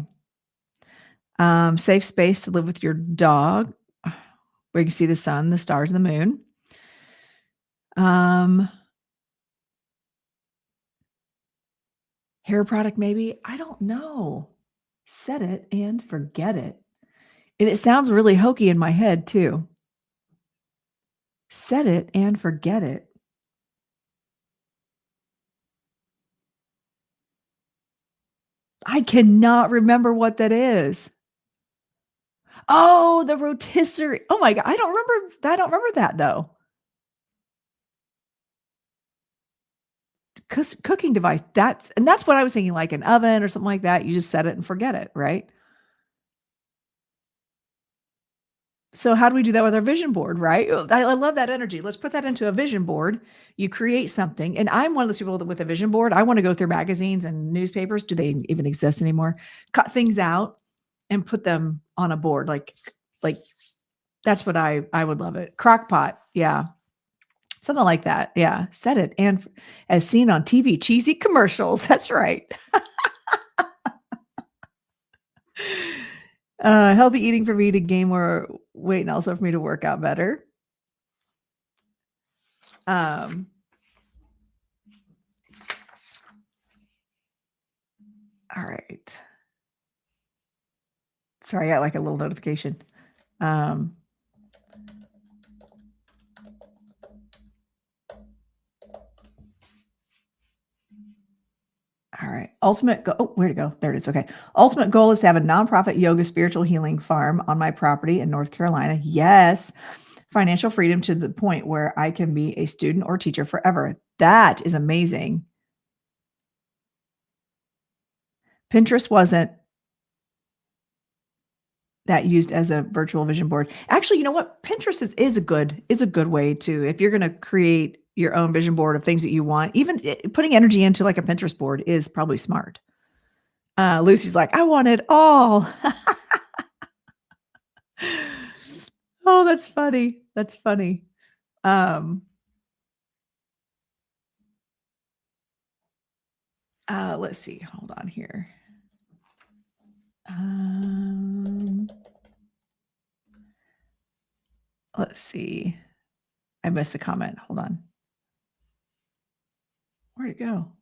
A: Safe space to live with your dog where you can see the sun, the stars, and the moon. Hair product, maybe. I don't know. Set it and forget it. And it sounds really hokey in my head too. Set it and forget it. I cannot remember what that is. Oh, the rotisserie. Oh my god, I don't remember that though. Cooking device. That's what I was thinking, like an oven or something like that. You just set it and forget it, right? So how do we do that with our vision board, right? I love that energy. Let's put that into a vision board. You create something. And I'm one of those people that with a vision board, I want to go through magazines and newspapers. Do they even exist anymore? Cut things out and put them on a board. Like that's what I would love it. Crock pot. Yeah. Something like that. Yeah. Set it. And as seen on TV, cheesy commercials. That's right. Healthy eating for me to gain more weight and also for me to work out better. All right. Sorry, I got like a little notification. All right. Ultimate goal. Oh, where'd it go? There it is. Okay. Ultimate goal is to have a nonprofit yoga spiritual healing farm on my property in North Carolina. Yes. Financial freedom to the point where I can be a student or teacher forever. That is amazing. Pinterest wasn't that used as a virtual vision board. Actually, you know what? Pinterest is a good way to, if you're going to create your own vision board of things that you want, even putting energy into like a Pinterest board is probably smart. Lucy's like, I want it all. Oh, that's funny. That's funny. Let's see. Hold on here. Let's see. I missed a comment. Hold on. Where'd it go?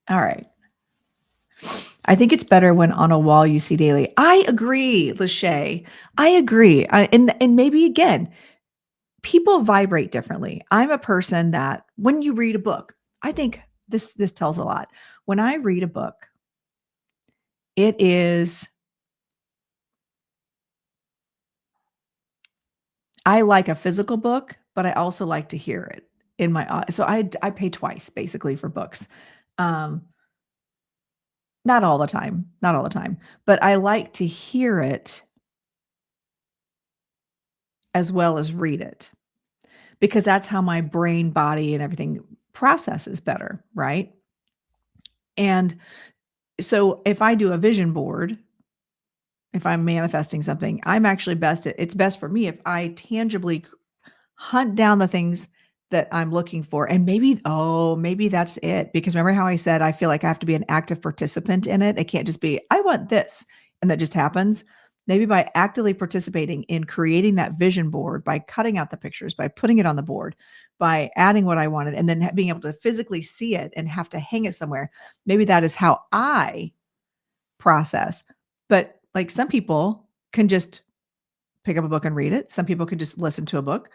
A: All right. I think it's better when on a wall you see daily. I agree, Lachey. I agree. And maybe again, people vibrate differently. I'm a person that when you read a book, I think this tells a lot. When I read a book, it is, I like a physical book, but I also like to hear it in my so I pay twice basically for books. Not all the time, but I like to hear it as well as read it because that's how my brain, body, and everything processes better, right? And so if I do a vision board, if I'm manifesting something, I'm actually it's best for me if I tangibly hunt down the things that I'm looking for. And maybe that's it. Because remember how I said, I feel like I have to be an active participant in it. It can't just be, I want this. And that just happens. Maybe by actively participating in creating that vision board, by cutting out the pictures, by putting it on the board, by adding what I wanted and then being able to physically see it and have to hang it somewhere. Maybe that is how I process. But like some people can just pick up a book and read it. Some people can just listen to a book.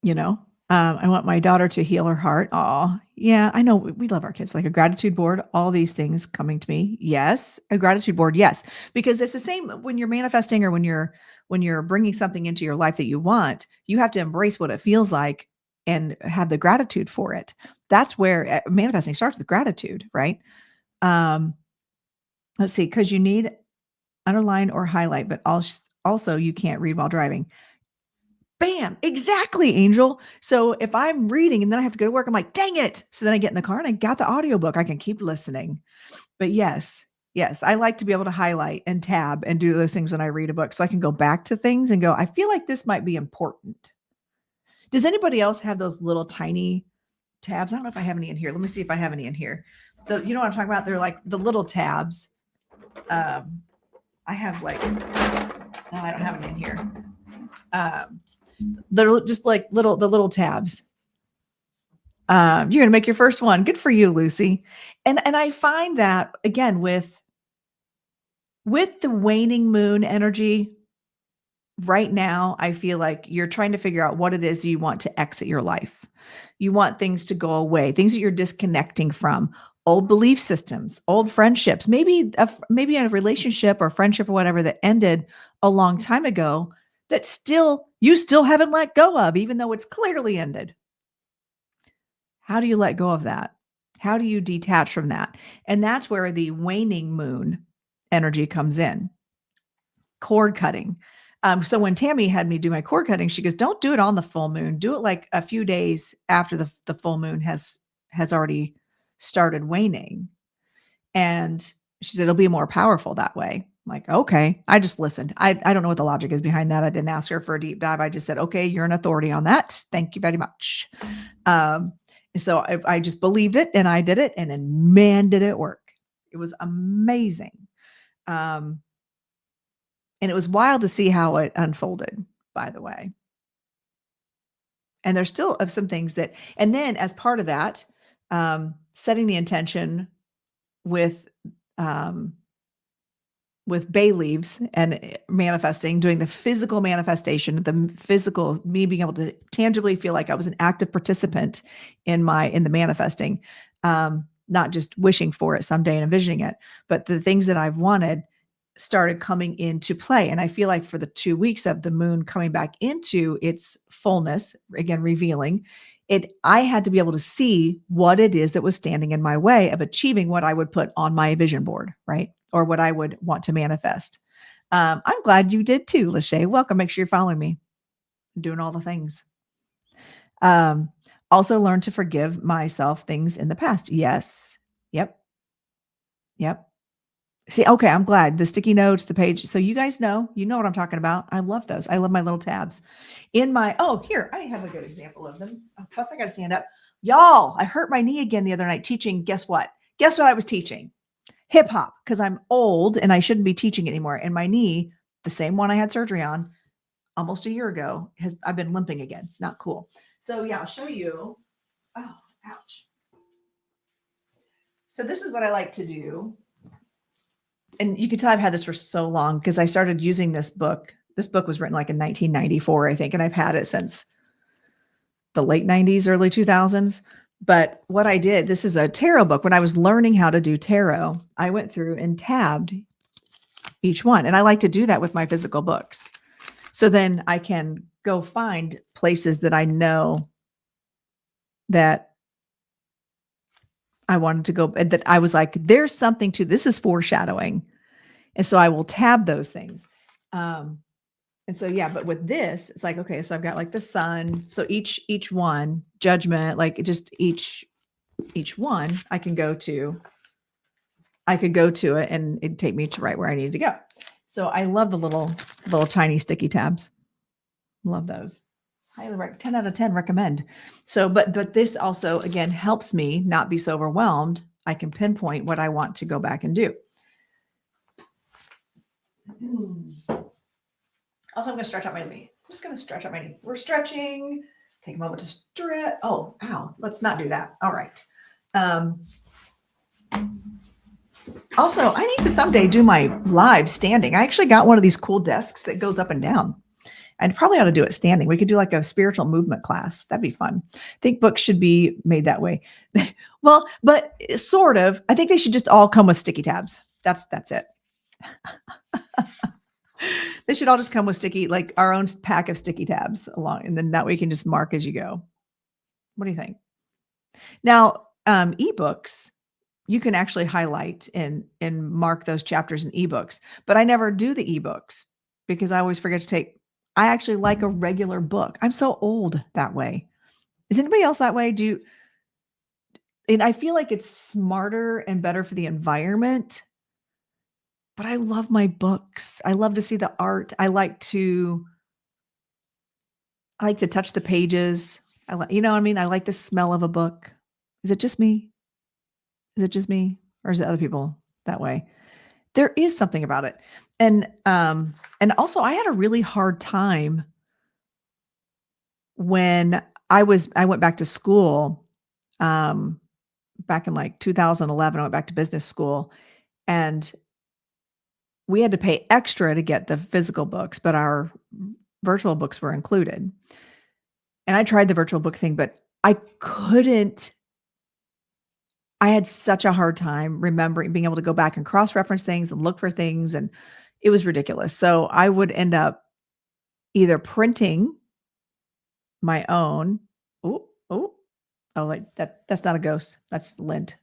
A: You know, I want my daughter to heal her heart. Oh, yeah, I know we love our kids. Like a gratitude board, all these things coming to me. Yes, a gratitude board. Yes, because it's the same when you're manifesting or when you're bringing something into your life that you want. You have to embrace what it feels like and have the gratitude for it. That's where manifesting starts with gratitude, right? Um, let's see, because you need underline or highlight, but also you can't read while driving. Bam! Exactly, Angel. So if I'm reading and then I have to go to work, I'm like, dang it. So then I get in the car and I got the audiobook. I can keep listening. But yes, I like to be able to highlight and tab and do those things when I read a book. So I can go back to things and go, I feel like this might be important. Does anybody else have those little tiny tabs? I don't know if I have any in here. Let me see if I have any in here. You know what I'm talking about? They're like the little tabs. I have like, no, I don't have any in here. They're just like the little tabs. You're going to make your first one. Good for you, Lucy. And I find that again with the waning moon energy right now, I feel like you're trying to figure out what it is you want to exit your life. You want things to go away, things that you're disconnecting from, old belief systems, old friendships, maybe a relationship or friendship or whatever that ended a long time ago that you still haven't let go of, even though it's clearly ended. How do you let go of that? How do you detach from that? And that's where the waning moon energy comes in. Cord cutting. So when Tammy had me do my cord cutting, she goes, don't do it on the full moon. Do it like a few days after the full moon has already started waning. And she said, it'll be more powerful that way. I'm like, okay. I just listened. I don't know what the logic is behind that. I didn't ask her for a deep dive. I just said, okay, you're an authority on that. Thank you very much. So I just believed it and I did it, and then man, did it work. It was amazing. And it was wild to see how it unfolded, by the way. And there's still some things that, and then as part of that, setting the intention with bay leaves and manifesting, doing the physical manifestation, the physical, me being able to tangibly feel like I was an active participant in the manifesting, not just wishing for it someday and envisioning it, but the things that I've wanted started coming into play. And I feel like for the 2 weeks of the moon coming back into its fullness, again, revealing it, I had to be able to see what it is that was standing in my way of achieving what I would put on my vision board, right? Or what I would want to manifest. I'm glad you did too, Lachey. Welcome. Make sure you're following me. I'm doing all the things. Also learn to forgive myself things in the past. Yes. Yep. See, okay, I'm glad. The sticky notes, the page. So you guys know what I'm talking about. I love those. I love my little tabs. Here, I have a good example of them. Plus, I got to stand up. Y'all, I hurt my knee again the other night teaching. Guess what? Guess what I was teaching? Hip hop, because I'm old and I shouldn't be teaching anymore. And my knee, the same one I had surgery on almost a year ago, I've been limping again. Not cool. So yeah, I'll show you. Oh, ouch. So this is what I like to do. And you can tell I've had this for so long because I started using this book. This book was written like in 1994, I think, and I've had it since the late 90s, early 2000s. But what I did, this is a tarot book. When I was learning how to do tarot, I went through and tabbed each one. And I like to do that with my physical books. So then I can go find places that I know that I wanted to go, that I was like, there's something to this, is foreshadowing. And so I will tab those things. And so, yeah, but with this, it's like, okay, so I've got like the sun. So each one, judgment, like just each one I could go to it and it'd take me to right where I needed to go. So I love the little tiny sticky tabs. Love those. Highly 10 out of 10 recommend. So, but this also, again, helps me not be so overwhelmed. I can pinpoint what I want to go back and do. Also, I'm going to stretch out my knee. just going to stretch out my knee. We're stretching. Take a moment to stretch. Oh, ow. Let's not do that. All right. Also, I need to someday do my live standing. I actually got one of these cool desks that goes up and down. I'd probably ought to do it standing. We could do like a spiritual movement class. That'd be fun. I think books should be made that way. Well, but sort of. I think they should just all come with sticky tabs. That's it. They should all just come with like our own pack of sticky tabs along, and then that way you can just mark as you go. What do you think? Now, ebooks, you can actually highlight and mark those chapters in ebooks, but I never do the ebooks because I always forget to take. I actually like a regular book. I'm so old that way. Is anybody else that way? And I feel like it's smarter and better for the environment, but I love my books. I love to see the art. I like to touch the pages. You know what I mean? I like the smell of a book. Is it just me? Or is it other people that way? There is something about it. And also I had a really hard time when I went back to school, back in like 2011. I went back to business school, and we had to pay extra to get the physical books, but our virtual books were included. And I tried the virtual book thing, but I had such a hard time being able to go back and cross-reference things and look for things, and it was ridiculous. So I would end up either printing my own. Like that's not a ghost. That's lint.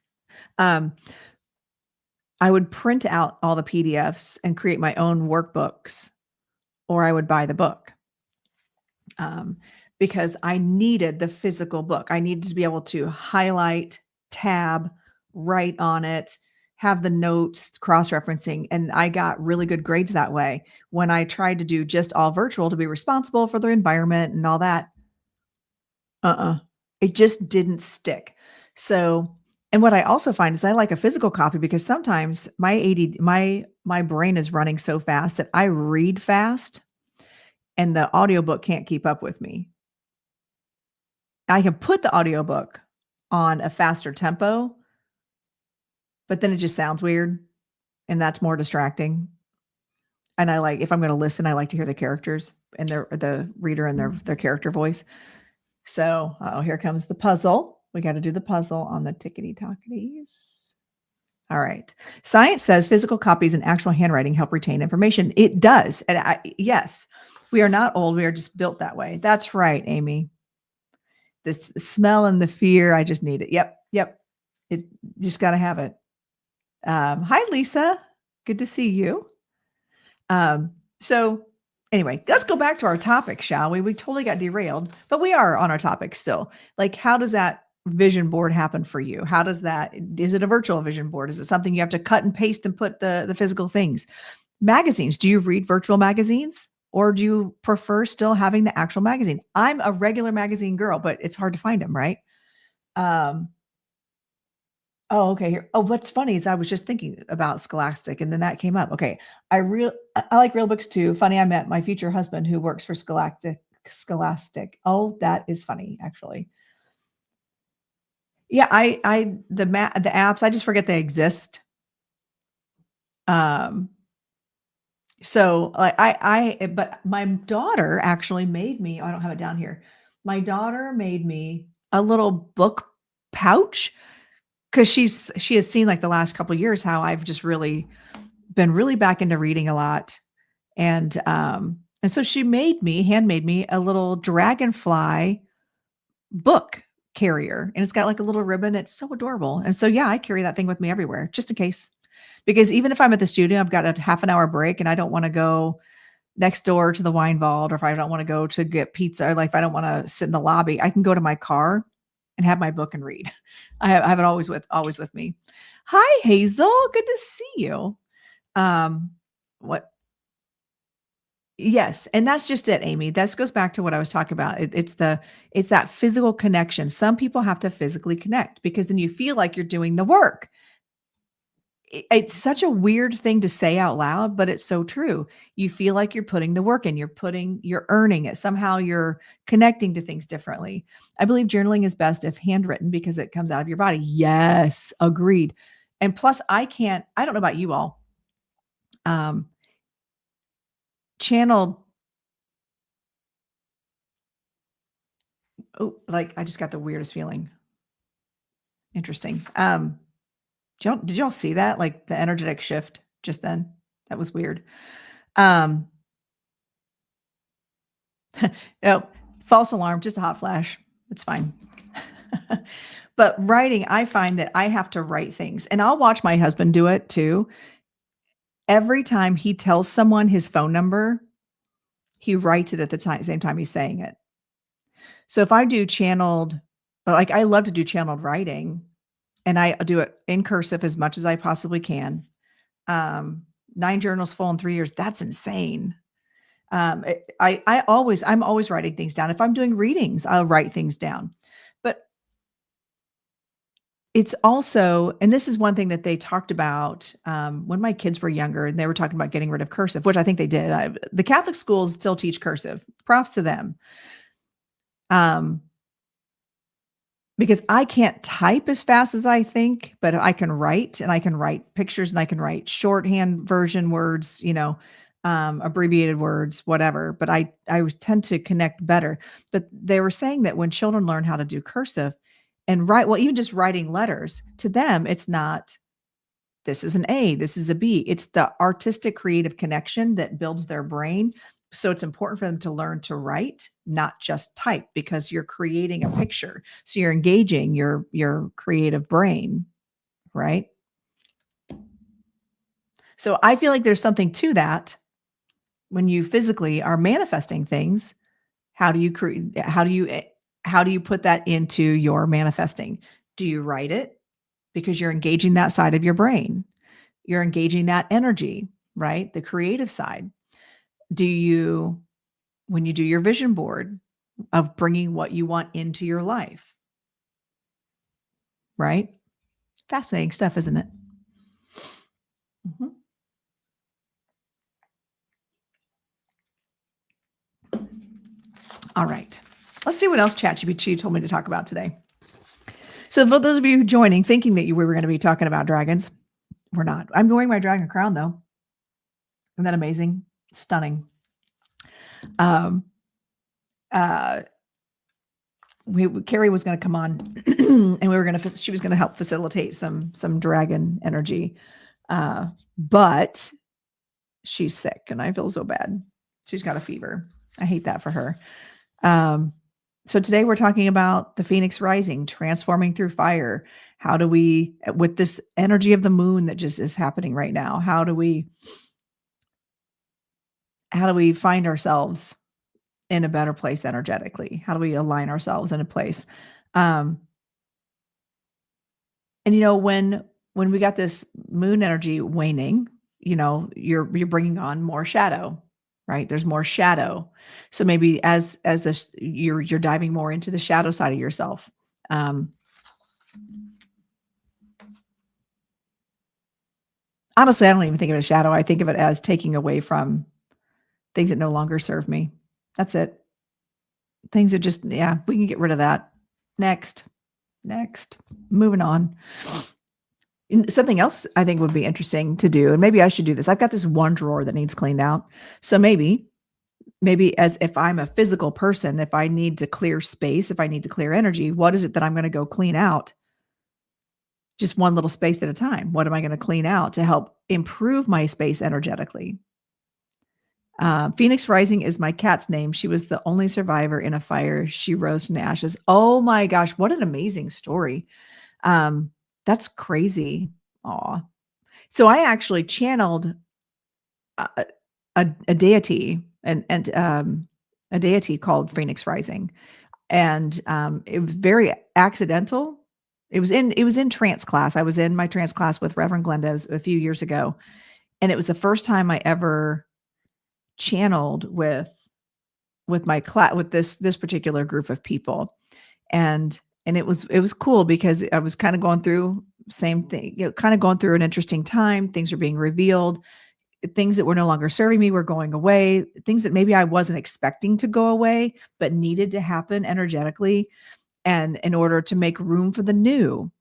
A: I would print out all the PDFs and create my own workbooks, or I would buy the book. Because I needed the physical book. I needed to be able to highlight, tab, write on it, have the notes, cross-referencing, and I got really good grades that way. When I tried to do just all virtual to be responsible for the environment and all that, it just didn't stick. So, and what I also find is I like a physical copy because sometimes my brain is running so fast that I read fast and the audiobook can't keep up with me. I can put the audiobook on a faster tempo, but then it just sounds weird, and that's more distracting. And if I'm going to listen, I like to hear the characters and the reader and their character voice. So, here comes the puzzle. We got to do the puzzle on the tickety-tocketies. All right. Science says physical copies and actual handwriting help retain information. It does. And yes, we are not old. We are just built that way. That's right, Amy. The smell and the fear, I just need it. Yep. You just got to have it. Hi, Lisa. Good to see you. So anyway, let's go back to our topic, shall we? We totally got derailed, but we are on our topic still. Like, how does that vision board happen for you? Is it a virtual vision board? Is it something you have to cut and paste and put the physical things? Magazines. Do you read virtual magazines? Or do you prefer still having the actual magazine? I'm a regular magazine girl, but it's hard to find them, right? Okay. Here. Oh, what's funny is I was just thinking about Scholastic, and then that came up. Okay. I like real books too. Funny, I met my future husband who works for Scholastic. Oh, that is funny, actually. Yeah, the apps, I just forget they exist. So but my daughter actually made me, I don't have it down here. My daughter made me a little book pouch because she has seen like the last couple of years how I've just really been really back into reading a lot. And so she handmade me a little dragonfly book carrier, and it's got like a little ribbon. It's so adorable. And so, yeah, I carry that thing with me everywhere just in case. Because even if I'm at the studio, I've got a half an hour break and I don't want to go next door to the wine vault, or if I don't want to go to get pizza, or like if I don't want to sit in the lobby, I can go to my car and have my book and read. I have it always with me. Hi, Hazel. Good to see you. Yes. And that's just it, Amy. This goes back to what I was talking about. It's that physical connection. Some people have to physically connect because then you feel like you're doing the work. it's such a weird thing to say out loud, but it's so true. You feel like you're putting the work in, you're earning it. Somehow you're connecting to things differently. I believe journaling is best if handwritten because it comes out of your body. Yes, agreed. And plus I don't know about you all. Um, channeled, oh, like I just got the weirdest feeling. Interesting. Did y'all see that? Like the energetic shift just then? That was weird. Um, oh, false alarm, just a hot flash. It's fine. But writing, I find that I have to write things, and I'll watch my husband do it too. Every time he tells someone his phone number, he writes it at the same time he's saying it. So if I do channeled, like I love to do channeled writing, and I do it in cursive as much as I possibly can. 9 journals full in 3 years. That's insane. I'm always writing things down. If I'm doing readings, I'll write things down. But it's also, and this is one thing that they talked about when my kids were younger, and they were talking about getting rid of cursive, which I think they did. The Catholic schools still teach cursive. Props to them. Because I can't type as fast as I think, but I can write, and I can write pictures, and I can write shorthand version words, abbreviated words, whatever. But I tend to connect better. But they were saying that when children learn how to do cursive and write, well, even just writing letters, to them, it's not, this is an A, this is a B. It's the artistic creative connection that builds their brain. So it's important for them to learn to write, not just type, because you're creating a picture. So you're engaging your creative brain, right? So I feel like there's something to that. When you physically are manifesting things, how do you put that into your manifesting? Do you write it? Because you're engaging that side of your brain. You're engaging that energy, right? The creative side. When you do your vision board of bringing what you want into your life, right? Fascinating stuff, isn't it? Mhm. All right. Let's see what else ChatGPT told me to talk about today. So for those of you joining, thinking that we were going to be talking about dragons, we're not. I'm wearing my dragon crown, though. Isn't that amazing? Stunning. Um, Carrie was going to come on, and she was going to help facilitate some dragon energy, but she's sick, and I feel so bad. She's got a fever. I hate that for her. So today we're talking about the Phoenix rising, transforming through fire. How do we, with this energy of the moon that just is happening right now, how do we find ourselves in a better place energetically? How do we align ourselves in a place? And when we got this moon energy waning, you're bringing on more shadow, right? There's more shadow. So maybe as this, you're diving more into the shadow side of yourself. Honestly, I don't even think of it as shadow. I think of it as taking away from things that no longer serve me. That's it. Things that just, we can get rid of that. Next, moving on. Something else I think would be interesting to do, and maybe I should do this. I've got this one drawer that needs cleaned out. So maybe as if I'm a physical person, if I need to clear space, if I need to clear energy, what is it that I'm going to go clean out? Just one little space at a time. What am I going to clean out to help improve my space energetically? Phoenix Rising is my cat's name. She was the only survivor in a fire. She rose from the ashes. Oh my gosh, what an amazing story. That's crazy. Aw. So I actually channeled a deity and a deity called Phoenix Rising. And it was very accidental. It was in trance class. I was in my trance class with Reverend Glenda a few years ago. And it was the first time I ever channeled with my class, with this particular group of people. And it was cool because I was kind of going through same thing, kind of going through an interesting time. Things are being revealed. Things that were no longer serving me were going away. Things that maybe I wasn't expecting to go away, but needed to happen energetically and in order to make room for the new.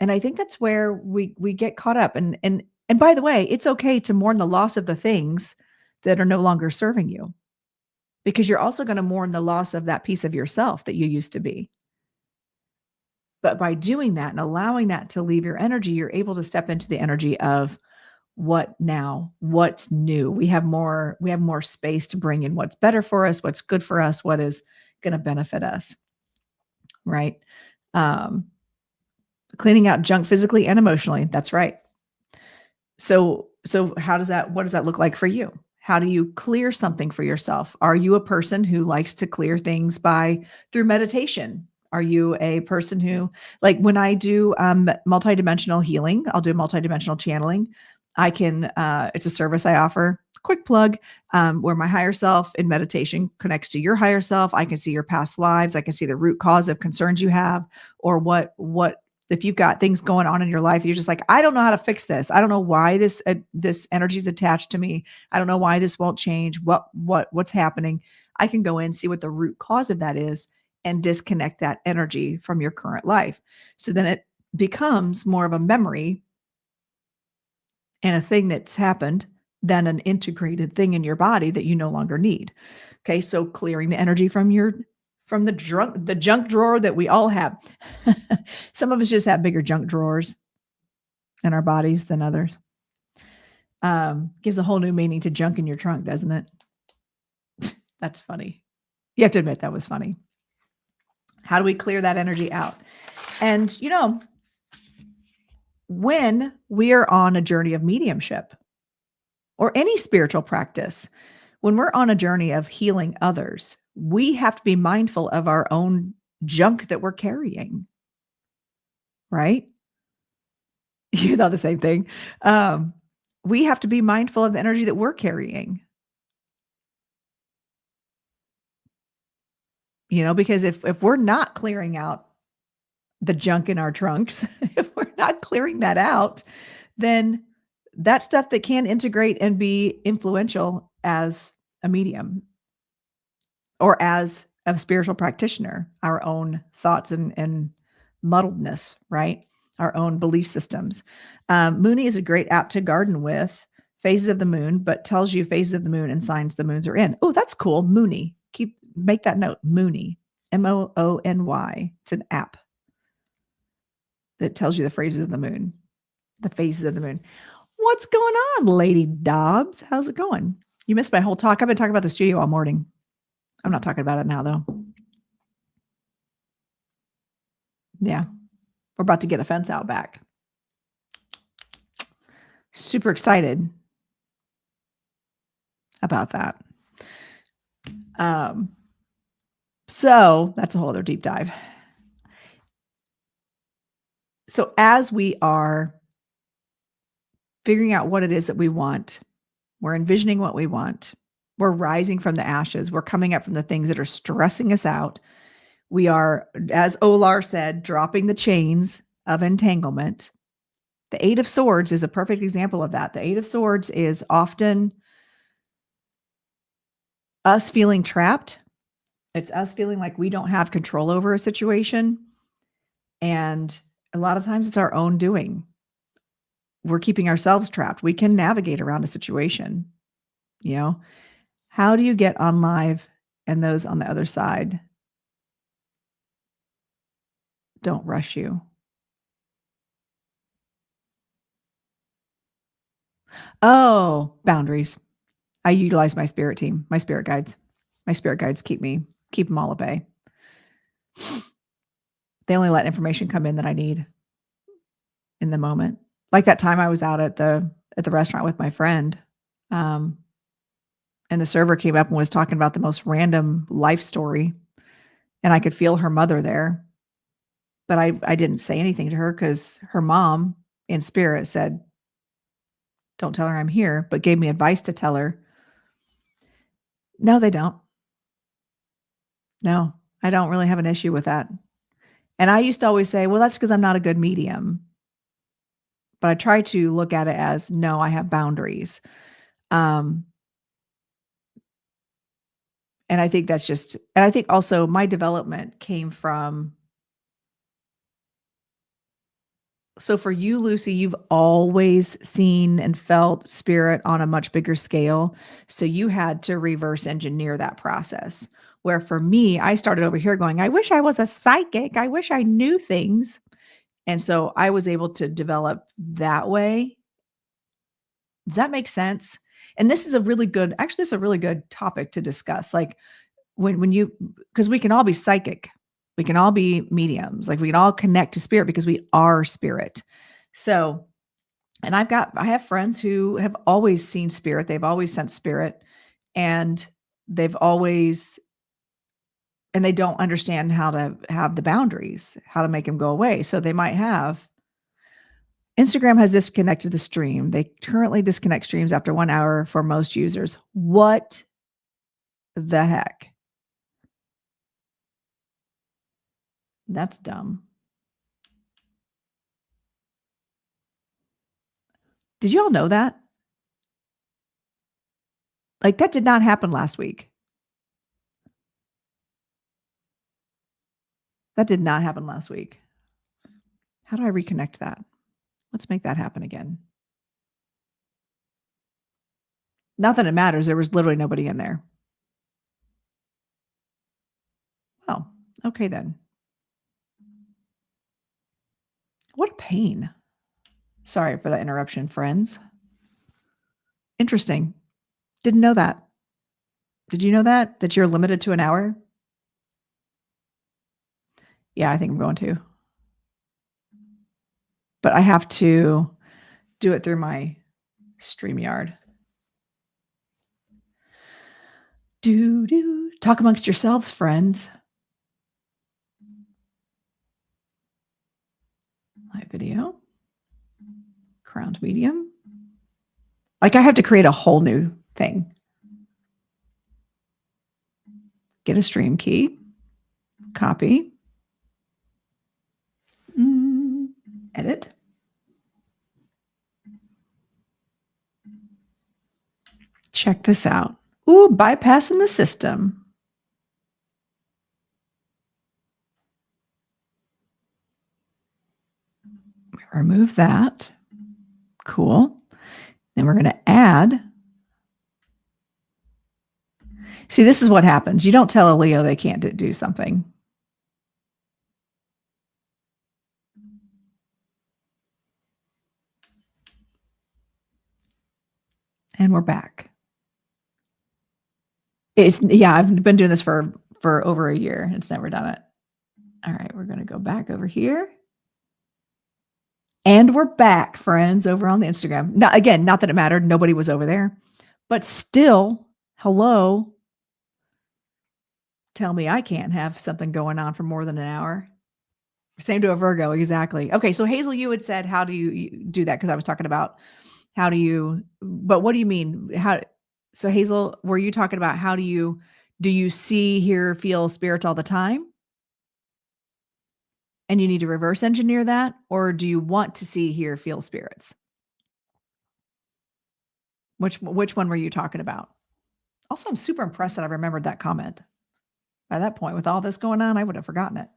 A: And I think that's where we get caught up. And by the way, it's okay to mourn the loss of the things that are no longer serving you, because you're also going to mourn the loss of that piece of yourself that you used to be. But by doing that and allowing that to leave your energy, you're able to step into the energy of what now, what's new. We have more space to bring in what's better for us, what's good for us, what is going to benefit us, right? Um, Cleaning out junk physically and emotionally. That's right. So what does that look like for you? How do you clear something for yourself? Are you a person who likes to clear things through meditation? Are you a person who, like when I do multidimensional healing, I'll do multidimensional channeling. It's a service I offer, quick plug, where my higher self in meditation connects to your higher self. I can see your past lives. I can see the root cause of concerns you have, or what if you've got things going on in your life, you're just like, I don't know how to fix this. I don't know why this energy is attached to me. I don't know why this won't change. What's happening? I can go in, see what the root cause of that is, and disconnect that energy from your current life. So then it becomes more of a memory and a thing that's happened than an integrated thing in your body that you no longer need. Okay, so clearing the energy from the junk drawer that we all have. Some of us just have bigger junk drawers in our bodies than others. Gives a whole new meaning to junk in your trunk, doesn't it? That's funny. You have to admit that was funny. How do we clear that energy out? And when we are on a journey of mediumship or any spiritual practice, when we're on a journey of healing others, we have to be mindful of our own junk that we're carrying, right? You thought the same thing. We have to be mindful of the energy that we're carrying, because if we're not clearing out the junk in our trunks, if we're not clearing that out, then that stuff that can integrate and be influential as a medium or as a spiritual practitioner, our own thoughts and muddledness, right? Our own belief systems. Moony is a great app to garden with, phases of the moon, but tells you phases of the moon and signs the moons are in. Oh, that's cool. Moony. Make that note. Moony. Moony. It's an app that tells you the phases of the moon. The phases of the moon. What's going on, Lady Dobbs? How's it going? You missed my whole talk. I've been talking about the studio all morning. I'm not talking about it now, though. Yeah. We're about to get a fence out back. Super excited about that. So that's a whole other deep dive. So as we are figuring out what it is that we want, we're envisioning what we want, we're rising from the ashes, we're coming up from the things that are stressing us out. We are, as Olar said, dropping the chains of entanglement. The Eight of Swords is a perfect example of that. The Eight of Swords is often us feeling trapped. It's us feeling like we don't have control over a situation. And a lot of times it's our own doing. We're keeping ourselves trapped. We can navigate around a situation. How do you get on live and those on the other side don't rush you? Oh, boundaries. I utilize my spirit team, my spirit guides. My spirit guides keep them all at bay. They only let information come in that I need in the moment. Like that time I was out at the restaurant with my friend, and the server came up and was talking about the most random life story, and I could feel her mother there, but I didn't say anything to her because her mom in spirit said, "Don't tell her I'm here," but gave me advice to tell her. No, they don't. No, I don't really have an issue with that. And I used to always say, well, that's because I'm not a good medium. but I try to look at it as, no, I have boundaries. Um, and I think that's just, and I think also my development came from, so for you, Lucy, you've always seen and felt spirit on a much bigger scale. So you had to reverse engineer that process. Where for me, I started over here going, I wish I was a psychic. I wish I knew things. And so I was able to develop that way. Does that make sense? And this is a really good, actually, this is a really good topic to discuss. Like when you, because we can all be psychic, we can all be mediums, like we can all connect to spirit because we are spirit. So, and I have friends who have always seen spirit, they've always sensed spirit, and they've always, and they don't understand how to have the boundaries, how to make them go away. So they might have, Instagram has disconnected the stream. They currently disconnect streams after 1 hour for most users. What the heck? That's dumb. Did you all know that? Like, that did not happen last week. That did not happen last week. How do I reconnect that? Let's make that happen again. Not that it matters. There was literally nobody in there. Oh, okay then. What a pain. Sorry for that interruption, friends. Interesting. Didn't know that. Did you know that? That you're limited to an hour? Yeah, I think I'm going to. But I have to do it through my StreamYard. Talk amongst yourselves, friends. Live video. Crowned medium. Like I have to create a whole new thing. Get a stream key. Copy. Edit. Check this out. Ooh, bypassing the system. Remove that. Cool. Then we're going to add. See, this is what happens. You don't tell a Leo they can't do something. And we're back. I've been doing this for over a year. It's never done it. All right, we're going to go back over here. And we're back, friends, over on the Instagram. Now, again, not that it mattered. Nobody was over there. But still, hello. Tell me I can't have something going on for more than an hour. Same to a Virgo, exactly. Okay, so Hazel, you had said, how do you do that? Because I was talking about how do you, but what do you mean? So Hazel, were you talking about how do you see, hear, feel spirits all the time? And you need to reverse engineer that? Or do you want to see, hear, feel spirits? Which one were you talking about? Also, I'm super impressed that I remembered that comment. By that point, with all this going on, I would have forgotten it.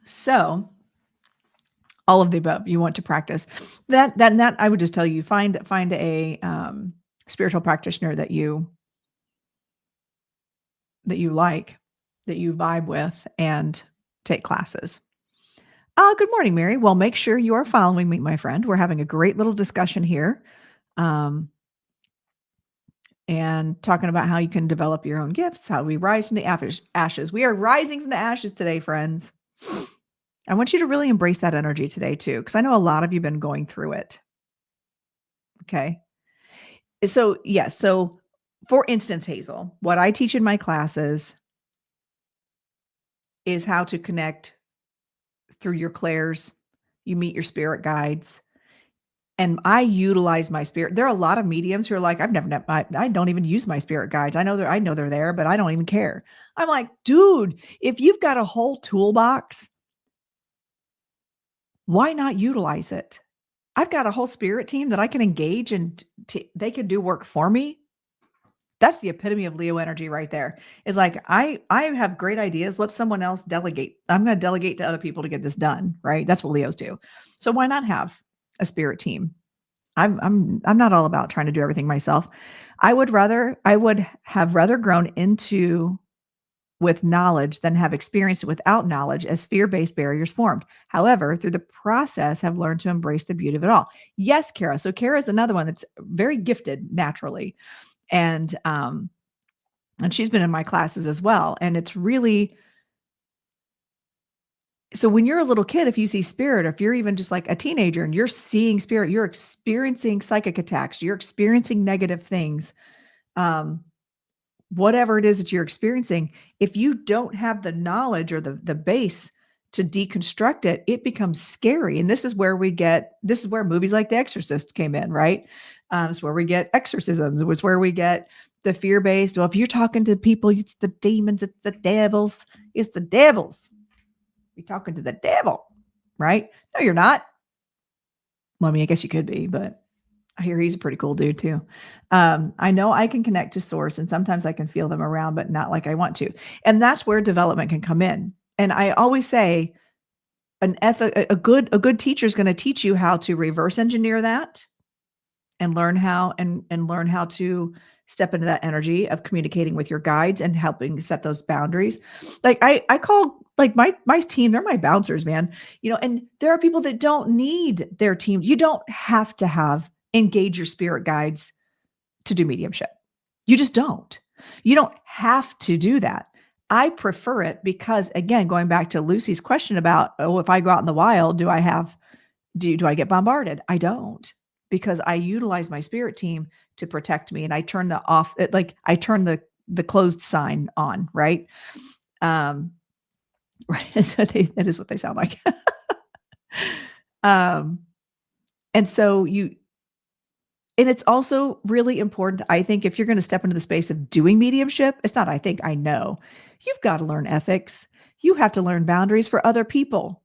A: So, all of the above, you want to practice that I would just tell you, find a spiritual practitioner that you like, that you vibe with, and take classes. Good morning, Mary. Well, make sure you are following me, my friend. We're having a great little discussion here. And talking about how you can develop your own gifts, how we rise from the ashes. We are rising from the ashes today, friends. I want you to really embrace that energy today too, because I know a lot of you have been going through it. Okay. So, yes. So, for instance, Hazel, what I teach in my classes is how to connect through your clairs. You meet your spirit guides. And I utilize my spirit. There are a lot of mediums who are like, I've never, I don't even use my spirit guides. I know they're there, but I don't even care. I'm like, dude, if you've got a whole toolbox, why not utilize it? I've got a whole spirit team that I can engage and they can do work for me. That's the epitome of Leo energy right there. Is like, I have great ideas. Let someone else delegate. I'm going to delegate to other people to get this done, right? That's what Leos do. So why not have a spirit team? I'm not all about trying to do everything myself. I would have rather grown into with knowledge than have experienced it without knowledge as fear-based barriers formed. However, through the process, have learned to embrace the beauty of it all. Yes, Kara. So Kara is another one that's very gifted naturally. And she's been in my classes as well. And it's really, so when you're a little kid, if you see spirit, or if you're even just like a teenager and you're seeing spirit, you're experiencing psychic attacks, you're experiencing negative things, whatever it is that you're experiencing, if you don't have the knowledge or the base to deconstruct it, it becomes scary. And this is where movies like The Exorcist came in, right? It's where we get exorcisms. It was where we get the fear-based. Well, if you're talking to people, it's the demons, it's the devils, it's the devils. You're talking to the devil, right? No, you're not. Well, I mean, I guess you could be, but I hear he's a pretty cool dude too. I know I can connect to source and sometimes I can feel them around, but not like I want to. And that's where development can come in. And I always say a good teacher is going to teach you how to reverse engineer that and learn how to step into that energy of communicating with your guides and helping set those boundaries. Like I call like my team, they're my bouncers, man. And there are people that don't need their team. You don't have to engage your spirit guides to do mediumship. You just don't. You don't have to do that. I prefer it because, again, going back to Lucy's question about, oh, if I go out in the wild, do I get bombarded? I don't, because I utilize my spirit team to protect me, and I turn I turn the closed sign on, right? Right. That is what they sound like. And so and it's also really important, I think, if you're going to step into the space of doing mediumship, it's not, I think, I know, you've got to learn ethics. You have to learn boundaries for other people.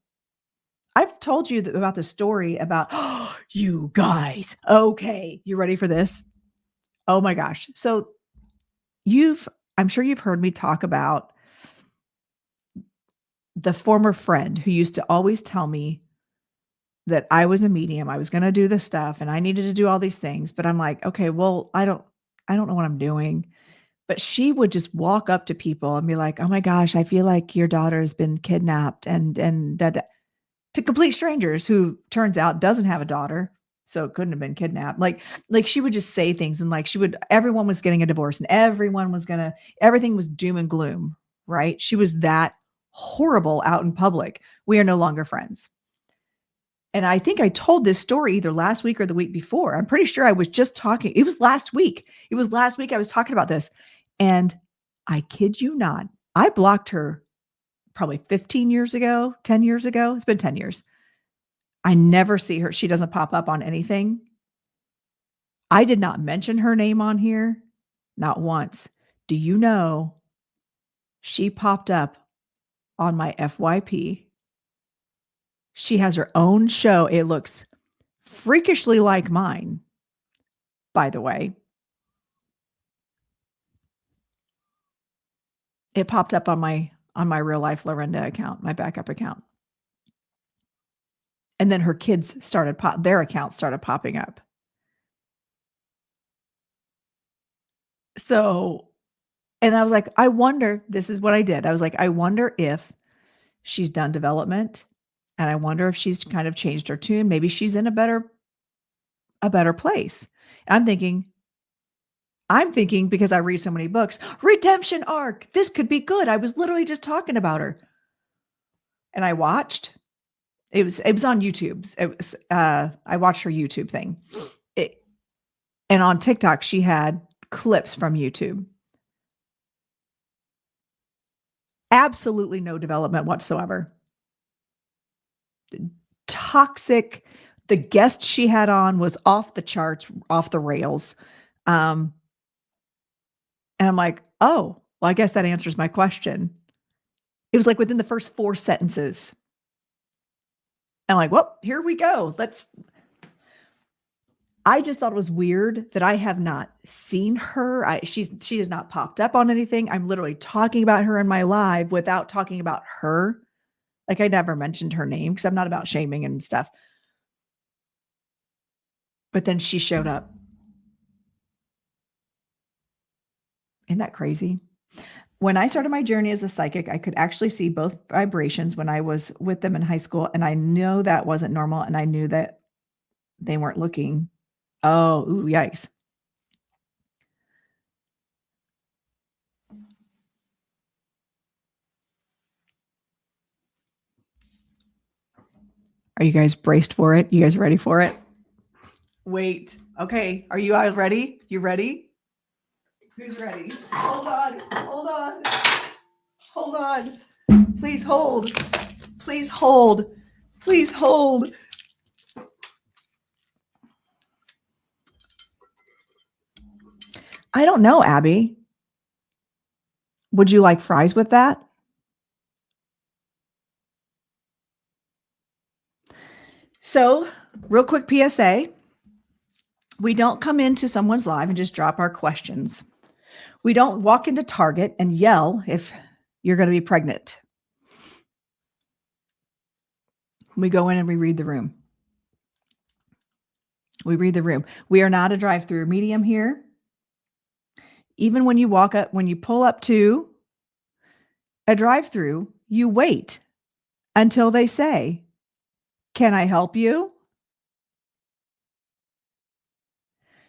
A: I've told you about the story about, oh, you guys. Okay. You ready for this? Oh my gosh. So I'm sure you've heard me talk about the former friend who used to always tell me that I was a medium. I was going to do this stuff and I needed to do all these things. But I'm like, okay, well, I don't know what I'm doing. But she would just walk up to people and be like, oh my gosh, I feel like your daughter has been kidnapped and to complete strangers who turns out doesn't have a daughter. So it couldn't have been kidnapped. Like she would just say things and everyone was getting a divorce and everything was doom and gloom, right? She was that horrible out in public. We are no longer friends. And I think I told this story either last week or the week before. I'm pretty sure I was just talking. It was last week. I was talking about this. And I kid you not, I blocked her probably 15 years ago, 10 years ago. It's been 10 years. I never see her. She doesn't pop up on anything. I did not mention her name on here, not once. Do you know she popped up on my FYP? She has her own show. It looks freakishly like mine, by the way. It popped up on my real life Lorenda account, my backup account. And then her kids their accounts started popping up. So, and I was like, I wonder, this is what I did. I was like, I wonder if she's done development, and I wonder if she's kind of changed her tune. Maybe she's in a better place. I'm thinking because I read so many books, redemption arc. This could be good. I was literally just talking about her. And I watched. It was on YouTube. I watched her YouTube thing. And on TikTok, she had clips from YouTube. Absolutely no development whatsoever. Toxic, The guest she had on was off the charts, off the rails. And I'm like, oh, well, I guess that answers my question. It was like within the first 4 sentences. I'm like, well, here we go. I just thought it was weird that I have not seen her. She has not popped up on anything. I'm literally talking about her in my live without talking about her. Like I never mentioned her name because I'm not about shaming and stuff. But then she showed up. Isn't that crazy? When I started my journey as a psychic, I could actually see both vibrations when I was with them in high school. And I know that wasn't normal. And I knew that they weren't looking. Oh, ooh, yikes. Are you guys braced for it? You guys ready for it? Wait. Okay. Are you guys ready? You ready? Who's ready? Hold on. Hold on. Hold on. Please hold. Please hold. Please hold. I don't know, Abby. Would you like fries with that? So, real quick PSA. We don't come into someone's live and just drop our questions. We don't walk into Target and yell if you're going to be pregnant. We go in and we read the room. We read the room. We are not a drive-through medium here. Even when you walk up, when you pull up to a drive-through, you wait until they say, "Can I help you?"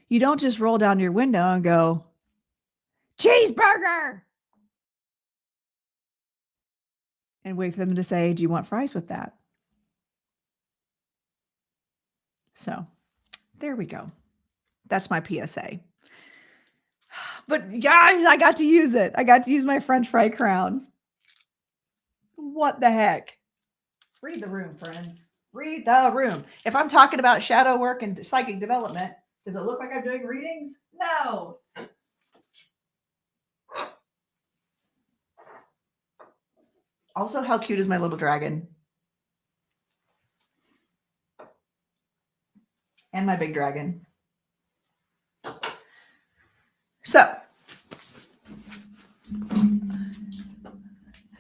A: You don't just roll down your window and go, "Cheeseburger," and wait for them to say, "Do you want fries with that?" So there we go. That's my PSA. But guys, I got to use it. I got to use my French fry crown. What the heck? Read the room, friends. Read the room. If I'm talking about shadow work and psychic development, does it look like I'm doing readings? No. Also, how cute is my little dragon? And my big dragon. So,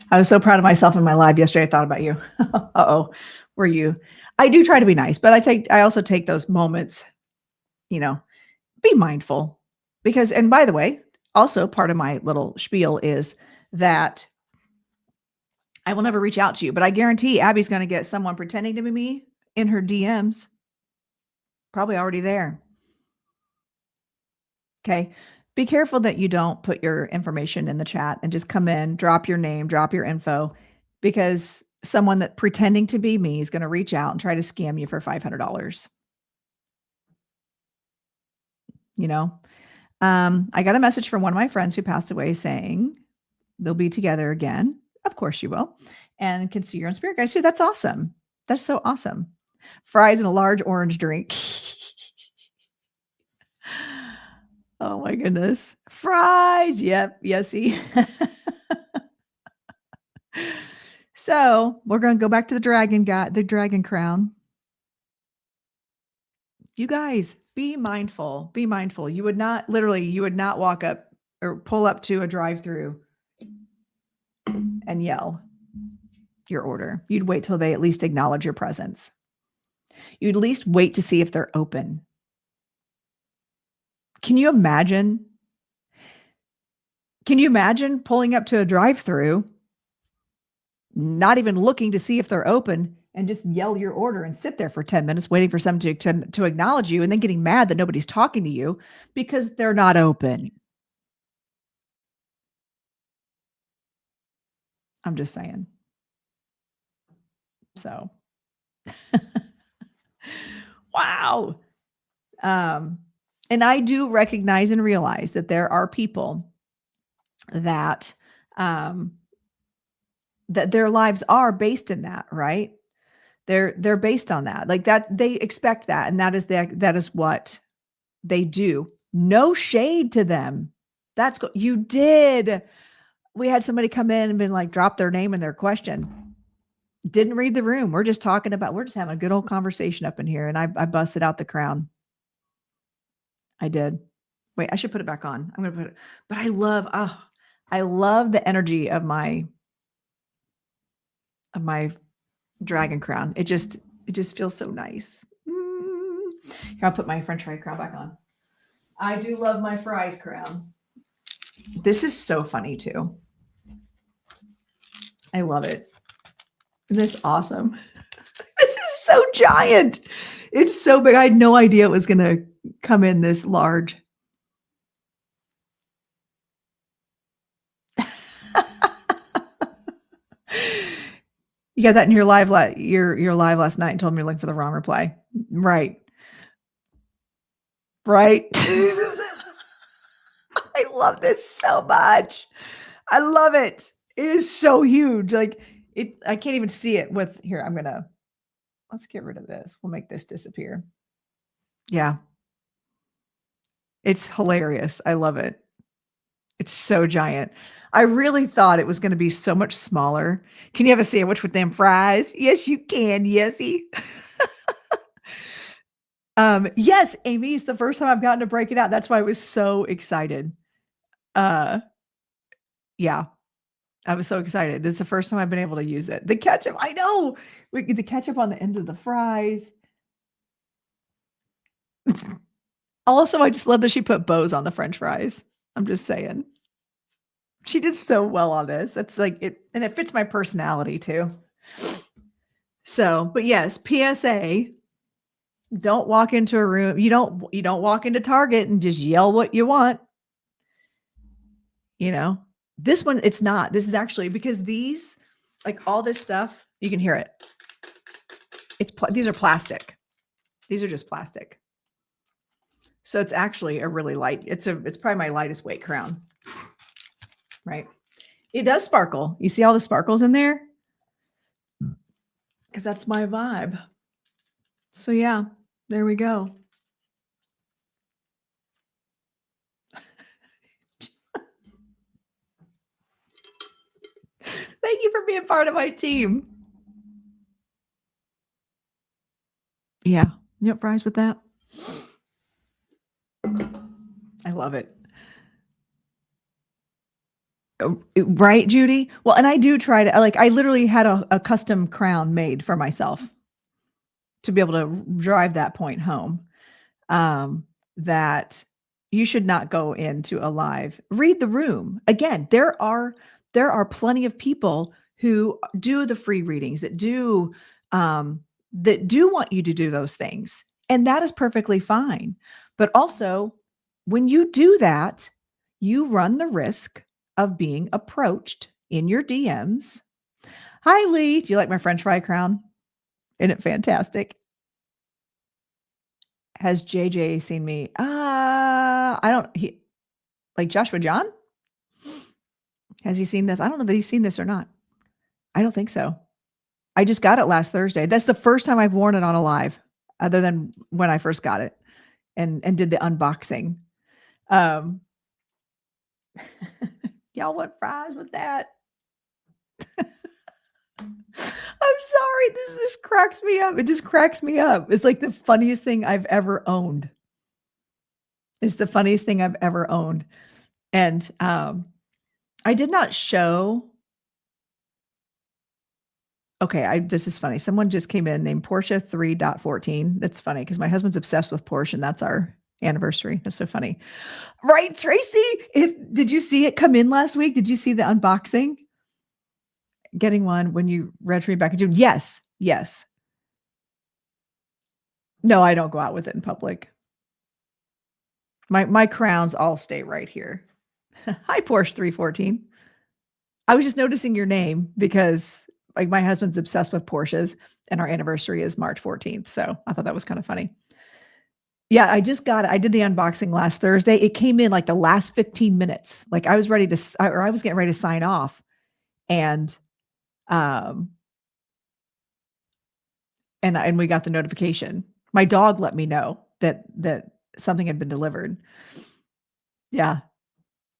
A: I was so proud of myself in my live yesterday. I thought about you. Uh-oh, were you? I do try to be nice, but I also take those moments, be mindful. Because, and by the way, also part of my little spiel is that I will never reach out to you, but I guarantee Abby's going to get someone pretending to be me in her DMs. Probably already there. Okay. Be careful that you don't put your information in the chat and just come in, drop your name, drop your info, because someone that pretending to be me is going to reach out and try to scam you for $500. I got a message from one of my friends who passed away saying they'll be together again. Of course you will. And can see you on Spirit Guides too. That's awesome. That's so awesome. Fries and a large orange drink. Oh my goodness. Fries. Yep. Yesy. So we're going to go back to the dragon crown. You guys, be mindful. Be mindful. You would not walk up or pull up to a drive-through and yell your order. You'd wait till they at least acknowledge your presence. You'd at least wait to see if they're open. Can you imagine pulling up to a drive-through, not even looking to see if they're open, and just yell your order and sit there for 10 minutes waiting for someone to acknowledge you, and then getting mad that nobody's talking to you because they're not open? I'm just saying. So, wow. And I do recognize and realize that there are people that that their lives are based in that, right? They're based on that. Like that, they expect that, and that is what they do. No shade to them. You did. We had somebody come in and been like, drop their name and their question. Didn't read the room. We're just having a good old conversation up in here. And I busted out the crown. I did. Wait, I should put it back on. I'm going to put it, but I love the energy of my dragon crown. It just feels so nice. Here, I'll put my French fry crown back on. I do love my fries crown. This is so funny too. I love it. Isn't this awesome? This is so giant. It's so big. I had no idea it was going to come in this large. You got that in your live last night and told me you're looking for the wrong reply. Right. I love this so much. I love it. It is so huge. Like I can't even see it with here. Let's get rid of this. We'll make this disappear. Yeah. It's hilarious. I love it. It's so giant. I really thought it was going to be so much smaller. Can you have a sandwich with them fries? Yes, you can. Yesy. Yes, Amy, it's the first time I've gotten to break it out. That's why I was so excited. Yeah, I was so excited. This is the first time I've been able to use it. The ketchup, I know. We get the ketchup on the ends of the fries. Also, I just love that she put bows on the French fries. I'm just saying. She did so well on this. It's like it, and it fits my personality too. So, but yes, PSA, don't walk into a room. You don't walk into Target and just yell what you want. This one, it's not. This is actually because these, like all this stuff, you can hear it. These are plastic. These are just plastic. So it's actually a really light. It's probably my lightest weight crown. Right. It does sparkle. You see all the sparkles in there? Because that's my vibe. So yeah, there we go. Thank you for being part of my team. Yeah. Yep. Fries with that. I love it. Right, Judy? Well, and I do try to, I literally had a custom crown made for myself to be able to drive that point home. That you should not go into a live. Read the room. Again, there are plenty of people who do the free readings that do want you to do those things. And that is perfectly fine. But also, when you do that, you run the risk of being approached in your DMs. Hi, Lee. Do you like my French fry crown? Isn't it fantastic? Has JJ seen me? Like Joshua John? Has he seen this? I don't know that he's seen this or not. I don't think so. I just got it last Thursday. That's the first time I've worn it on a live, other than when I first got it and did the unboxing. Y'all want fries with that? I'm sorry. This cracks me up. It just cracks me up. It's like the funniest thing I've ever owned. It's the funniest thing I've ever owned. And I did not show. Okay, this is funny. Someone just came in named Portia 3.14. That's funny because my husband's obsessed with Porsche, and that's our anniversary. That's so funny. Right, Tracy? Did you see it come in last week? Did you see the unboxing? Getting one when you read for me back in June. Yes. No, I don't go out with it in public. My crowns all stay right here. Hi, Porsche 314. I was just noticing your name because like my husband's obsessed with Porsches and our anniversary is March 14th. So I thought that was kind of funny. Yeah, I just got it. I did the unboxing last Thursday. It came in like the last 15 minutes. Like I was getting ready to sign off. And And we got the notification. My dog let me know that something had been delivered. Yeah.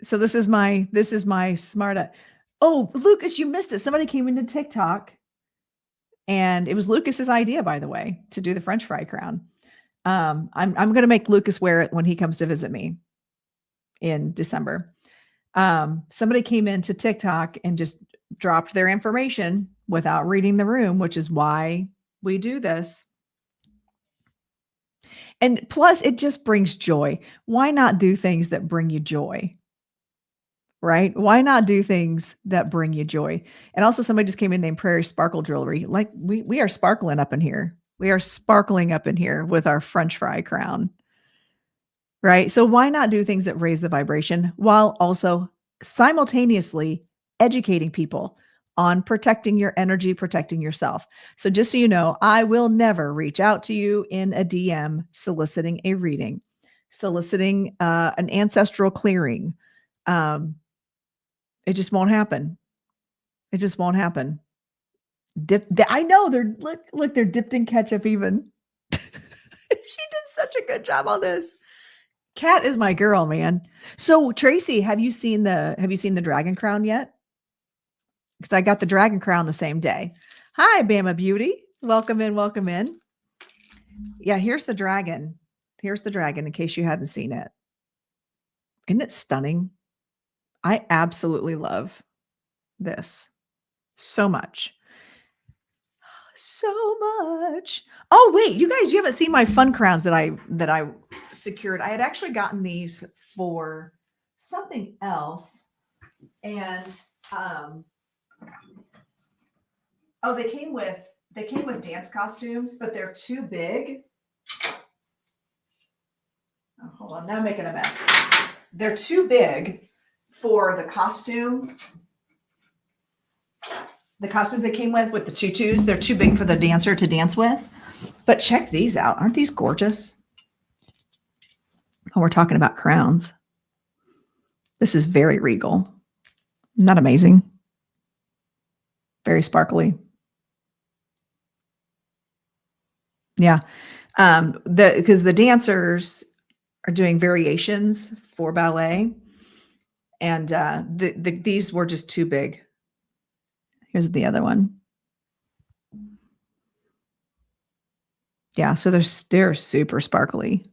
A: So this is my smart. Oh, Lucas, you missed it. Somebody came into TikTok, and it was Lucas's idea, by the way, to do the French fry crown. I'm going to make Lucas wear it when he comes to visit me in December. Somebody came into TikTok and just dropped their information without reading the room, which is why we do this. And plus, it just brings joy. Why not do things that bring you joy? Right? Why not do things that bring you joy? And also, somebody just came in named Prairie Sparkle Jewelry. Like we are sparkling up in here. We are sparkling up in here with our French fry crown. Right? So why not do things that raise the vibration while also simultaneously educating people on protecting your energy, protecting yourself? So just so you know, I will never reach out to you in a DM soliciting a reading, soliciting an ancestral clearing. It just won't happen. It just won't happen. I know they're look, they're dipped in ketchup even. She did such a good job on this. Kat is my girl, man. So Tracy, have you seen the dragon crown yet? Because I got the dragon crown the same day. Hi, Bama Beauty. Welcome in, welcome in. Yeah, here's the dragon. Here's the dragon in case you hadn't seen it. Isn't it stunning? I absolutely love this so much. So much. Oh, wait, you guys, you haven't seen my fun crowns that I secured. I had actually gotten these for something else. And they came with dance costumes, but they're too big. Oh, hold on, now I'm making a mess. They're too big for the costume. The costumes they came with the tutus, they're too big for the dancer to dance with. But check these out. Aren't these gorgeous? Oh, we're talking about crowns. This is very regal. Isn't that amazing? Very sparkly. Yeah. Because the dancers are doing variations for ballet. And these were just too big. Here's the other one. Yeah, so they're super sparkly.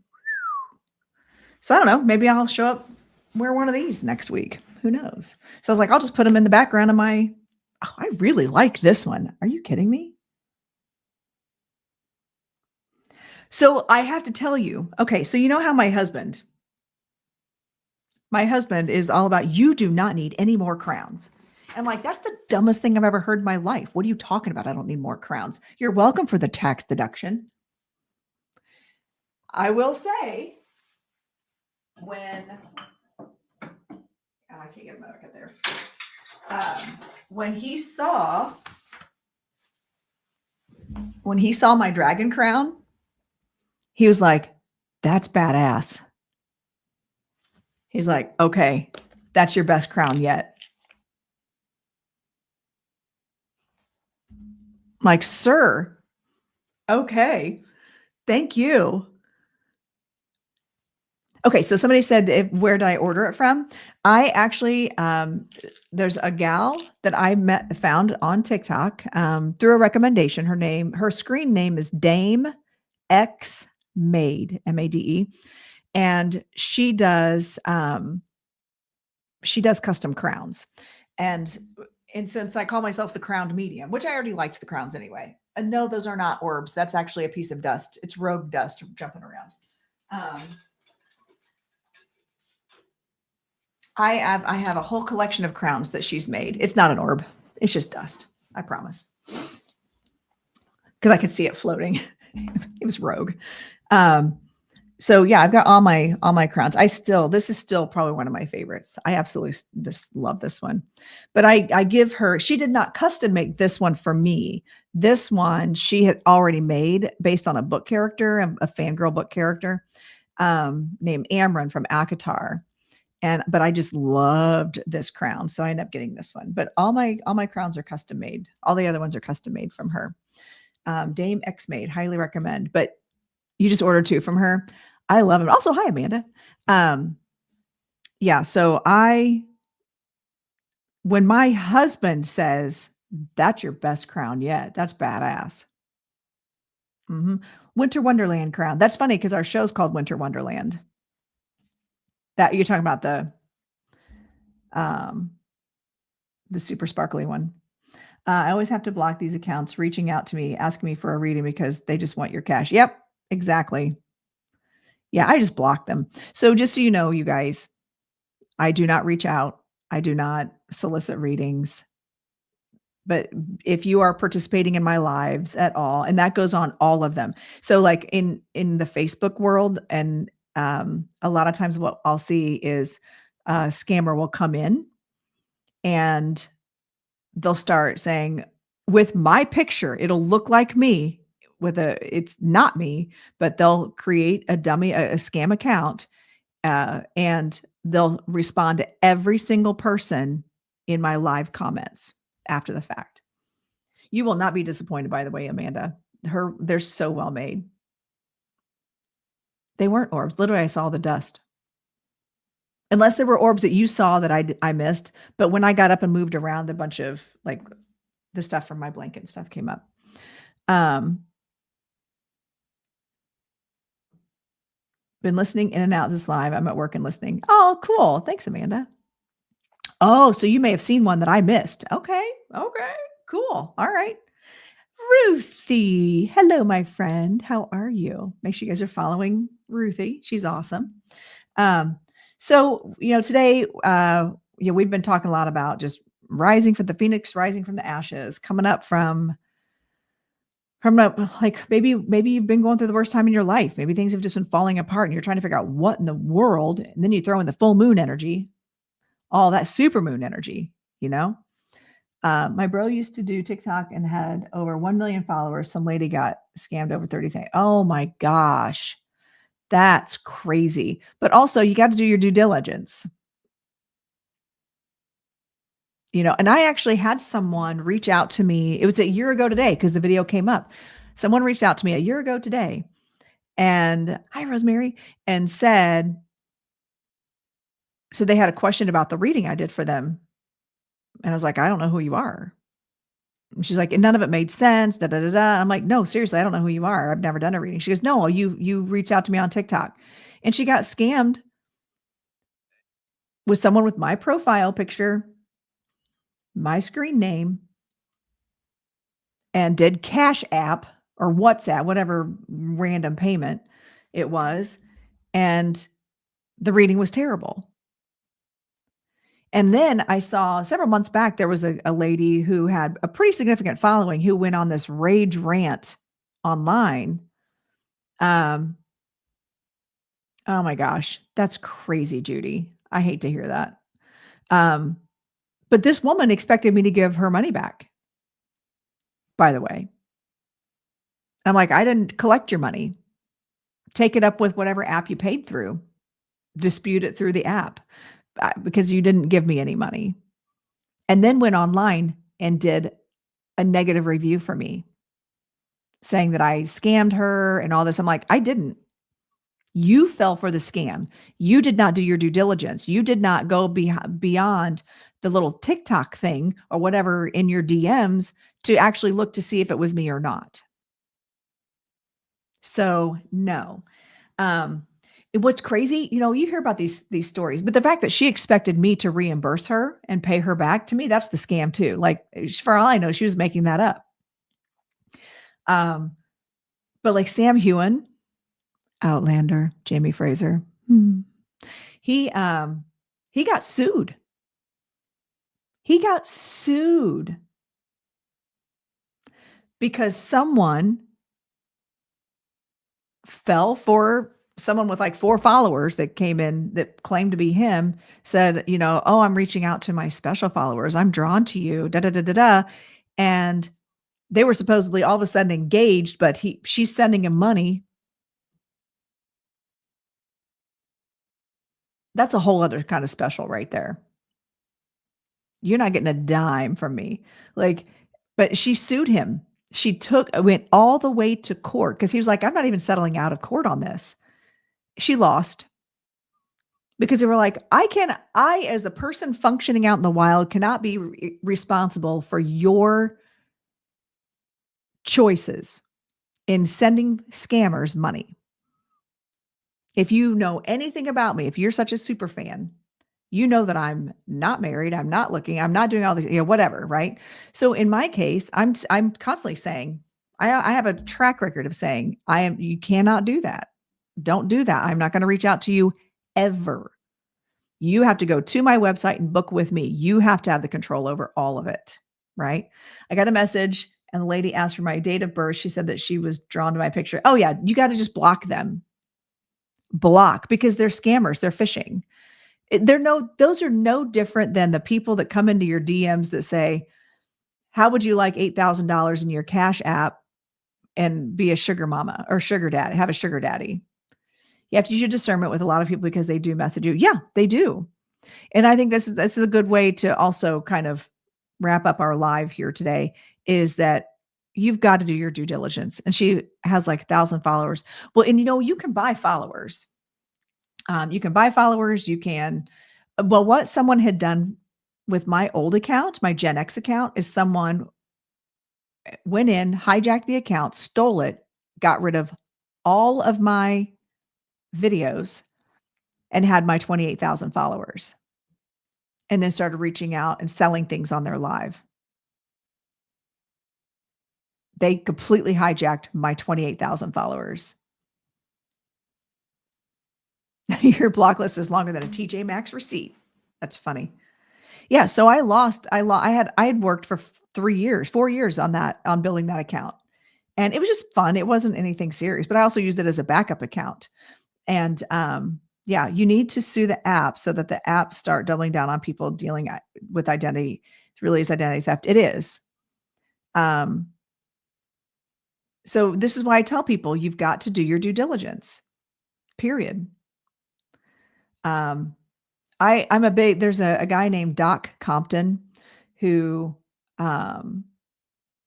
A: So I don't know, maybe I'll show up, wear one of these next week. Who knows? So I was like, I'll just put them in the background of my, I really like this one. Are you kidding me? So I have to tell you, okay, so you know how my husband is all about, you do not need any more crowns. I'm like, that's the dumbest thing I've ever heard in my life. What are you talking about? I don't need more crowns. You're welcome for the tax deduction. I will say, when I can't get him back up there. When he saw my dragon crown, he was like, that's badass. He's like, okay, that's your best crown yet. I'm like, sir, okay, thank you. Okay, so somebody said, where did I order it from? I actually, there's a gal that I found on TikTok through a recommendation. Her screen name is Dame X Made, MADE, and she does custom crowns. And since I call myself the crowned medium, which I already liked the crowns anyway. And no, those are not orbs. That's actually a piece of dust. It's rogue dust jumping around. I have a whole collection of crowns that she's made. It's not an orb. It's just dust. I promise. Because I could see it floating. It was rogue. So yeah, I've got all my crowns. This is still probably one of my favorites. I absolutely love this one. But I give her, she did not custom make this one for me. This one she had already made based on a book character, a fangirl book character, named Amran from Akatar. But I just loved this crown. So I ended up getting this one. But all my crowns are custom made. All the other ones are custom made from her. Dame X Maid, highly recommend. But you just ordered 2 from her. I love them. Also, hi, Amanda. Um, yeah, so when my husband says, "That's your best crown yet," that's badass. Mhm. Winter Wonderland crown. That's funny because our show's called Winter Wonderland. That you're talking about um, the super sparkly one. I always have to block these accounts reaching out to me, asking me for a reading because they just want your cash. Yep, exactly. Yeah, I just block them. So just so you know, you guys, I do not reach out. I do not solicit readings. But if you are participating in my lives at all, and that goes on all of them. So like in the Facebook world, and a lot of times what I'll see is a scammer will come in and they'll start saying, with my picture, it'll look like me it's not me, but they'll create a dummy, a scam account, and they'll respond to every single person in my live comments after the fact. You will not be disappointed, by the way, Amanda. They're so well made. They weren't orbs. Literally, I saw the dust. Unless there were orbs that you saw that I missed, but when I got up and moved around, a bunch of, like, the stuff from my blanket and stuff came up. Um, been listening in and out this live. I'm at work and listening. Oh, cool. Thanks, Amanda. Oh, so you may have seen one that I missed. Okay. Okay. Cool. All right. Ruthie. Hello, my friend. How are you? Make sure you guys are following Ruthie. She's awesome. Um, so, today, we've been talking a lot about just rising from the phoenix, rising from the ashes, coming up from like maybe you've been going through the worst time in your life. Maybe things have just been falling apart and you're trying to figure out what in the world. And then you throw in the full moon energy, all that super moon energy, you know? My bro used to do TikTok and had over 1 million followers. Some lady got scammed over 30,000. Oh my gosh. That's crazy. But also you got to do your due diligence. And I actually had someone reach out to me. It was a year ago today because the video came up. Someone reached out to me a year ago today and hi, Rosemary, and so they had a question about the reading I did for them. And I was like, I don't know who you are. And she's like, and none of it made sense. Da, da, da, da. I'm like, no, seriously, I don't know who you are. I've never done a reading. She goes, no, you reached out to me on TikTok. And she got scammed with someone with my profile picture, my screen name, and did Cash App or WhatsApp, whatever random payment it was. And the reading was terrible. And then I saw several months back, there was a lady who had a pretty significant following who went on this rage rant online. Um, oh my gosh, that's crazy, Judy. I hate to hear that. Um, but this woman expected me to give her money back, by the way. I'm like, I didn't collect your money. Take it up with whatever app you paid through. Dispute it through the app because you didn't give me any money. And then went online and did a negative review for me saying that I scammed her and all this. I'm like, I didn't. You fell for the scam. You did not do your due diligence. You did not go beyond the little TikTok thing or whatever in your DMs to actually look to see if it was me or not. So no. What's crazy, you hear about these stories, but the fact that she expected me to reimburse her and pay her back, to me, that's the scam too. Like, for all I know, she was making that up. But like Sam Hewen, Outlander, Jamie Fraser, he got sued. He got sued because someone fell for someone with like 4 followers that came in that claimed to be him, said, "Oh, I'm reaching out to my special followers. I'm drawn to you, da da da da da." And they were supposedly all of a sudden engaged, but she's sending him money. That's a whole other kind of special right there. You're not getting a dime from me. Like, but she sued him She went all the way to court because he was like, "I'm not even settling out of court on this." She lost because they were like, I, as a person functioning out in the wild, cannot be responsible for your choices in sending scammers money. If you know anything about me, if you're such a super fan, you know that I'm not married, I'm not looking, I'm not doing all this, whatever, right? So in my case, I'm constantly saying, I have a track record of saying, you cannot do that. Don't do that. I'm not going to reach out to you ever. You have to go to my website and book with me. You have to have the control over all of it, right? I got a message and the lady asked for my date of birth. She said that she was drawn to my picture. Oh yeah, you got to just block them. Block, because they're scammers, they're phishing. Those are no different than the people that come into your DMs that say, "How would you like $8,000 in your Cash App and be a sugar mama or sugar daddy, have a sugar daddy?" You have to use your discernment with a lot of people because they do message you. Yeah, they do. And I think this is a good way to also kind of wrap up our live here today, is that you've got to do your due diligence. And she has like 1,000 followers. Well, and you can buy followers. You can buy followers. You can, well, what someone had done with my old account, my Gen X account, is someone went in, hijacked the account, stole it, got rid of all of my videos, and had my 28,000 followers, and then started reaching out and selling things on their live. They completely hijacked my 28,000 followers. Your block list is longer than a TJ Maxx receipt. That's funny. Yeah, so I had worked for 3 years, 4 years on building that account. And it was just fun. It wasn't anything serious, but I also used it as a backup account. And yeah, you need to sue the app so that the apps start doubling down on people dealing with identity. It really is identity theft. It is. So this is why I tell people you've got to do your due diligence. Period. I'm a big, there's a guy named Doc Compton who,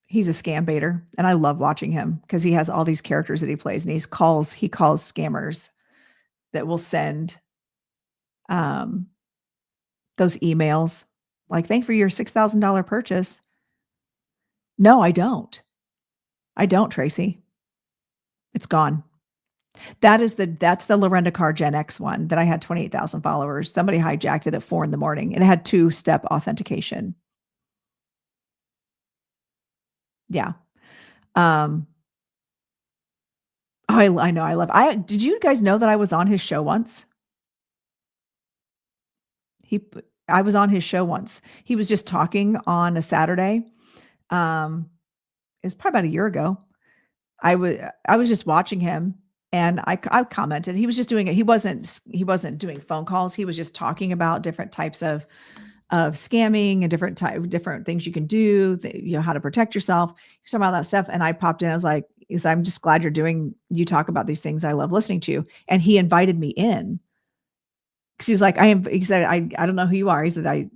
A: he's a scam baiter, and I love watching him because he has all these characters that he plays, and he calls scammers that will send, those emails like, "Thank you for your $6,000 purchase." No, I don't. I don't, Tracy. It's gone. That's the Lorenda Carr Gen X one that I had 28,000 followers. Somebody hijacked it at 4 in the morning, and it had 2-step authentication. Yeah. I know, did you guys know that I was on his show once? I was on his show once. He was just talking on a Saturday. It was probably about a year ago. I was just watching him, and I commented. He was just doing it. He wasn't doing phone calls. He was just talking about different types of scamming and different things you can do, how to protect yourself. He's talking about that stuff. And I popped in. I was like, "I'm just glad you talk about these things. I love listening to you." And he invited me in. Cause he was like, he said, I don't know who you are. He said, "I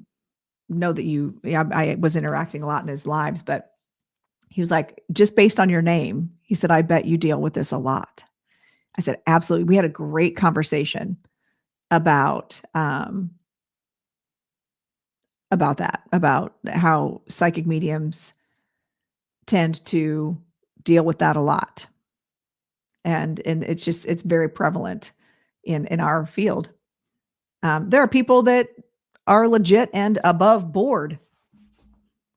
A: know that I was interacting a lot in his lives, but," he was like, "just based on your name," he said, "I bet you deal with this a lot." I said, "Absolutely." We had a great conversation about that, about how psychic mediums tend to deal with that a lot. And it's very prevalent in our field. There are people that are legit and above board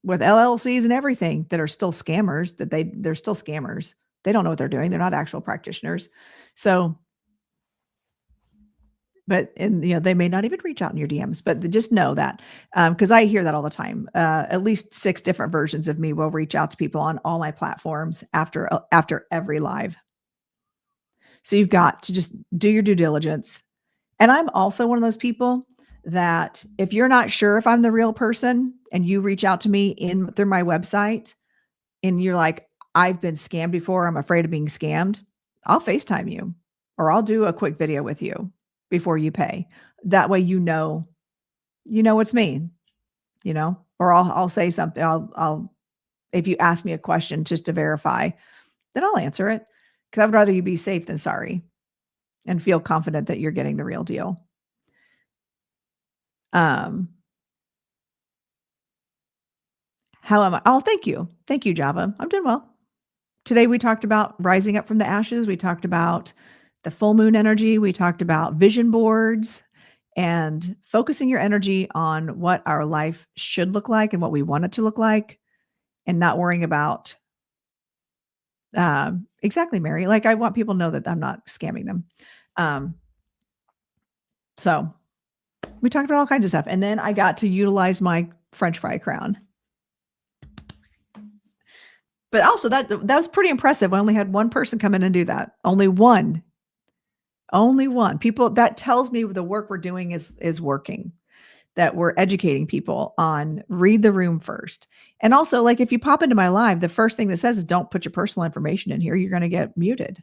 A: with LLCs and everything that are still scammers, they're still scammers. They don't know what they're doing. They're not actual practitioners. So, they may not even reach out in your DMs, but just know that, because I hear that all the time. At least 6 different versions of me will reach out to people on all my platforms after every live. So you've got to just do your due diligence. And I'm also one of those people that if you're not sure if I'm the real person and you reach out to me through my website and you're like, "I've been scammed before, I'm afraid of being scammed," I'll FaceTime you or I'll do a quick video with you before you pay. That way it's me, or I'll say something. I'll if you ask me a question just to verify, then I'll answer it, because I would rather you be safe than sorry and feel confident that you're getting the real deal. Um, how am I? Oh, thank you. Thank you, Java. I'm doing well. Today we talked about rising up from the ashes. We talked about the full moon energy. We talked about vision boards and focusing your energy on what our life should look like and what we want it to look like, and not worrying about exactly, Mary. Like, I want people to know that I'm not scamming them. Um, so we talked about all kinds of stuff. And then I got to utilize my French fry crown. But also that was pretty impressive. I only had one person come in and do that. Only one. Only one. People, that tells me the work we're doing is working. That we're educating people on read the room first. And also, like, if you pop into my live, the first thing that says is don't put your personal information in here. You're going to get muted.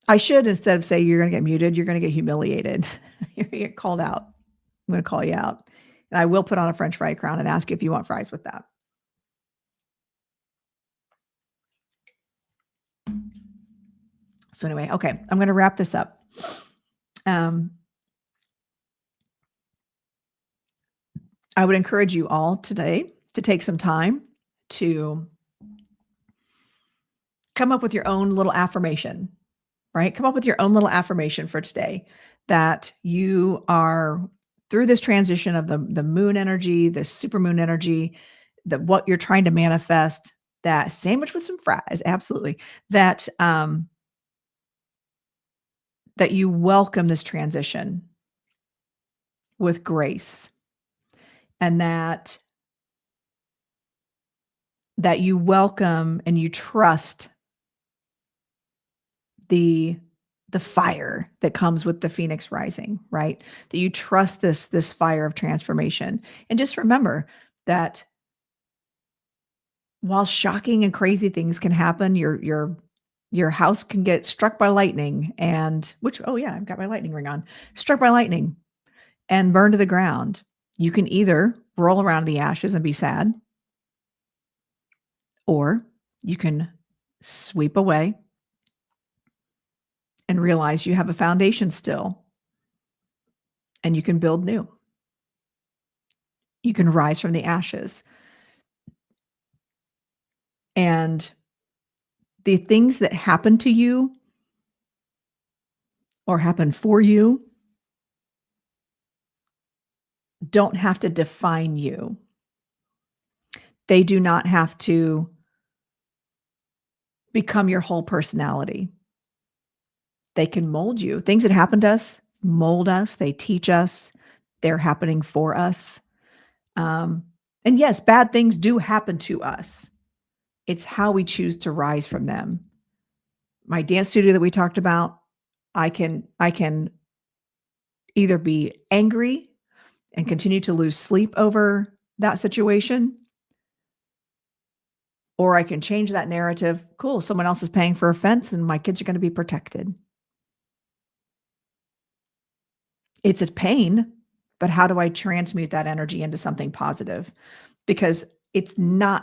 A: I should, instead of say you're going to get muted, you're going to get humiliated. You're going to get called out. I'm going to call you out. And I will put on a French fry crown and ask you if you want fries with that. So anyway, okay, I'm going to wrap this up. I would encourage you all today to take some time to come up with your own little affirmation, right? Come up with your own little affirmation for today, that you are through this transition of the moon energy, the super moon energy, that what you're trying to manifest, that sandwich with some fries, absolutely, that that you welcome this transition with grace, and that you welcome and you trust the fire that comes with the phoenix rising, right? That you trust this fire of transformation. And just remember that while shocking and crazy things can happen, your house can get struck by lightning, and which, oh yeah, I've got my lightning ring on, struck by lightning and burned to the ground. You can either roll around in the ashes and be sad, or you can sweep away and realize you have a foundation still, and you can build new. You can rise from the ashes. And the things that happen to you or happen for you don't have to define you. They do not have to become your whole personality. They can mold you. Things that happen to us mold us, they teach us, they're happening for us. And yes, bad things do happen to us. It's how we choose to rise from them. My dance studio that we talked about, I can either be angry and continue to lose sleep over that situation, or I can change that narrative. Cool, someone else is paying for a fence and my kids are going to be protected. It's a pain, but how do I transmute that energy into something positive? Because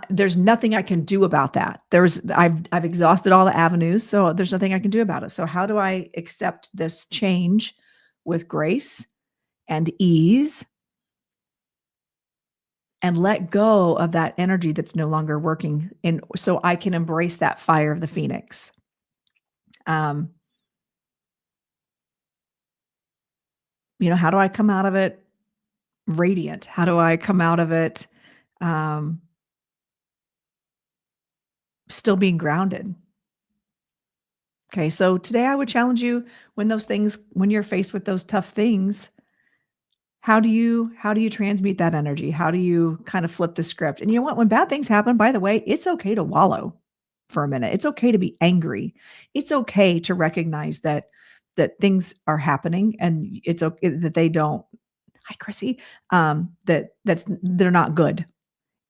A: there's nothing I can do about that. I've exhausted all the avenues, so there's nothing I can do about it. So how do I accept this change with grace and ease, and let go of that energy that's no longer working, and so I can embrace that fire of the phoenix? How do I come out of it radiant? How do I come out of it still being grounded? Okay, so today I would challenge you, when you're faced with those tough things, how do you transmute that energy? How do you kind of flip the script? And you know what? When bad things happen, by the way, it's okay to wallow for a minute. It's okay to be angry. It's okay to recognize that things are happening, and it's okay that they don't. Hi, Chrissy. They're not good.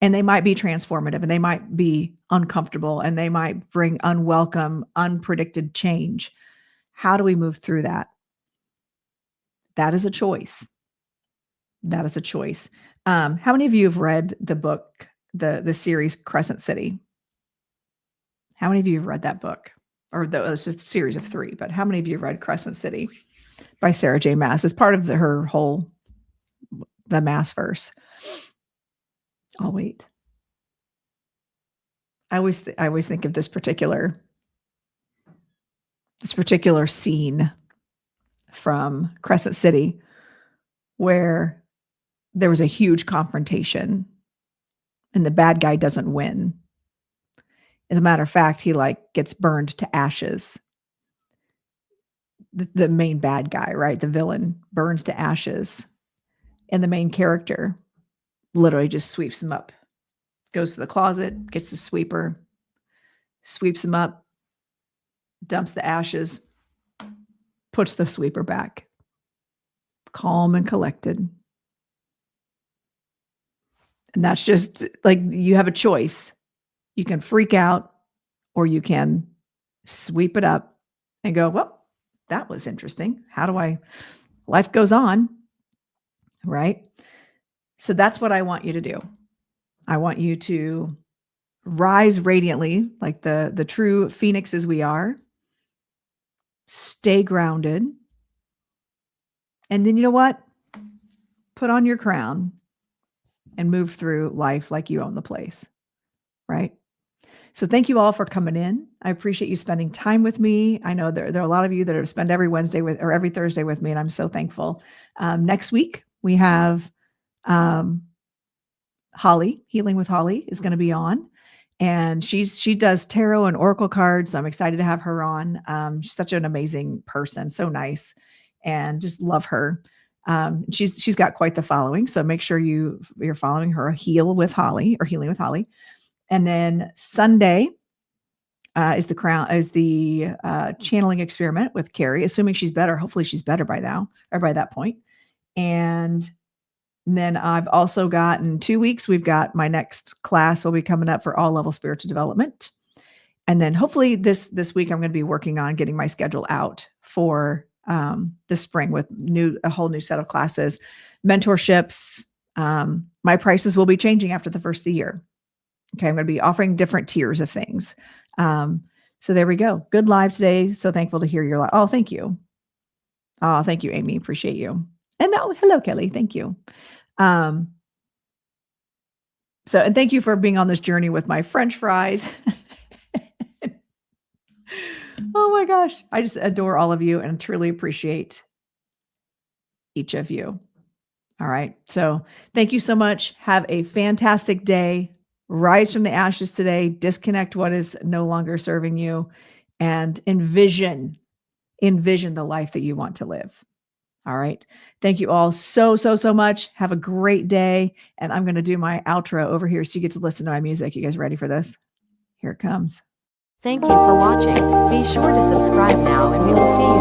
A: And they might be transformative, and they might be uncomfortable, and they might bring unwelcome, unpredicted change. How do we move through that? That is a choice. that is a choice. How many of you have read the book, the series Crescent City? How many of you have read that book? Or it's a series of 3, but how many of you have read Crescent City by Sarah J. Maas? It's part of her whole, the Maas verse. I'll wait. I always think of this particular scene from Crescent City where there was a huge confrontation and the bad guy doesn't win. As a matter of fact, he gets burned to ashes. The main bad guy, right? The villain burns to ashes. And the main character literally just sweeps him up, goes to the closet, gets the sweeper, sweeps him up, dumps the ashes, puts the sweeper back, calm and collected. And that's just you have a choice. You can freak out or you can sweep it up and go, well, that was interesting. Life goes on, right? So that's what I want you to do. I want you to rise radiantly like the true phoenixes we are. Stay grounded. And then you know what? Put on your crown and move through life like you own the place, right? So thank you all for coming in. I appreciate you spending time with me. I know there are a lot of you that have spent every Wednesday or every Thursday with me, and I'm so thankful. Next week, we have Holly, Healing with Holly, is going to be on. And she does tarot and oracle cards. So I'm excited to have her on. She's such an amazing person, so nice, and just love her. She's got quite the following. So make sure you're following her, Heal with Holly or Healing with Holly. And then Sunday is the channeling experiment with Carrie, assuming she's better. Hopefully she's better by now or by that point. And then I've also got in 2 weeks, we've got my next class will be coming up for all level spiritual development. And then hopefully this week, I'm going to be working on getting my schedule out for the spring with a whole new set of classes, mentorships. My prices will be changing after the first of the year. Okay. I'm going to be offering different tiers of things. So there we go. Good live today. So thankful to hear your live. Oh, thank you. Oh, thank you, Amy. Appreciate you. And hello, Kelly. Thank you. And thank you for being on this journey with my French fries. Oh my gosh. I just adore all of you and truly appreciate each of you. All right. So thank you so much. Have a fantastic day. Rise from the ashes today. Disconnect what is no longer serving you and envision the life that you want to live. All right. Thank you all so much. Have a great day. And I'm going to do my outro over here so you get to listen to my music. You guys ready for this? Here it comes.
B: Thank you for watching. Be sure to subscribe now and we will see you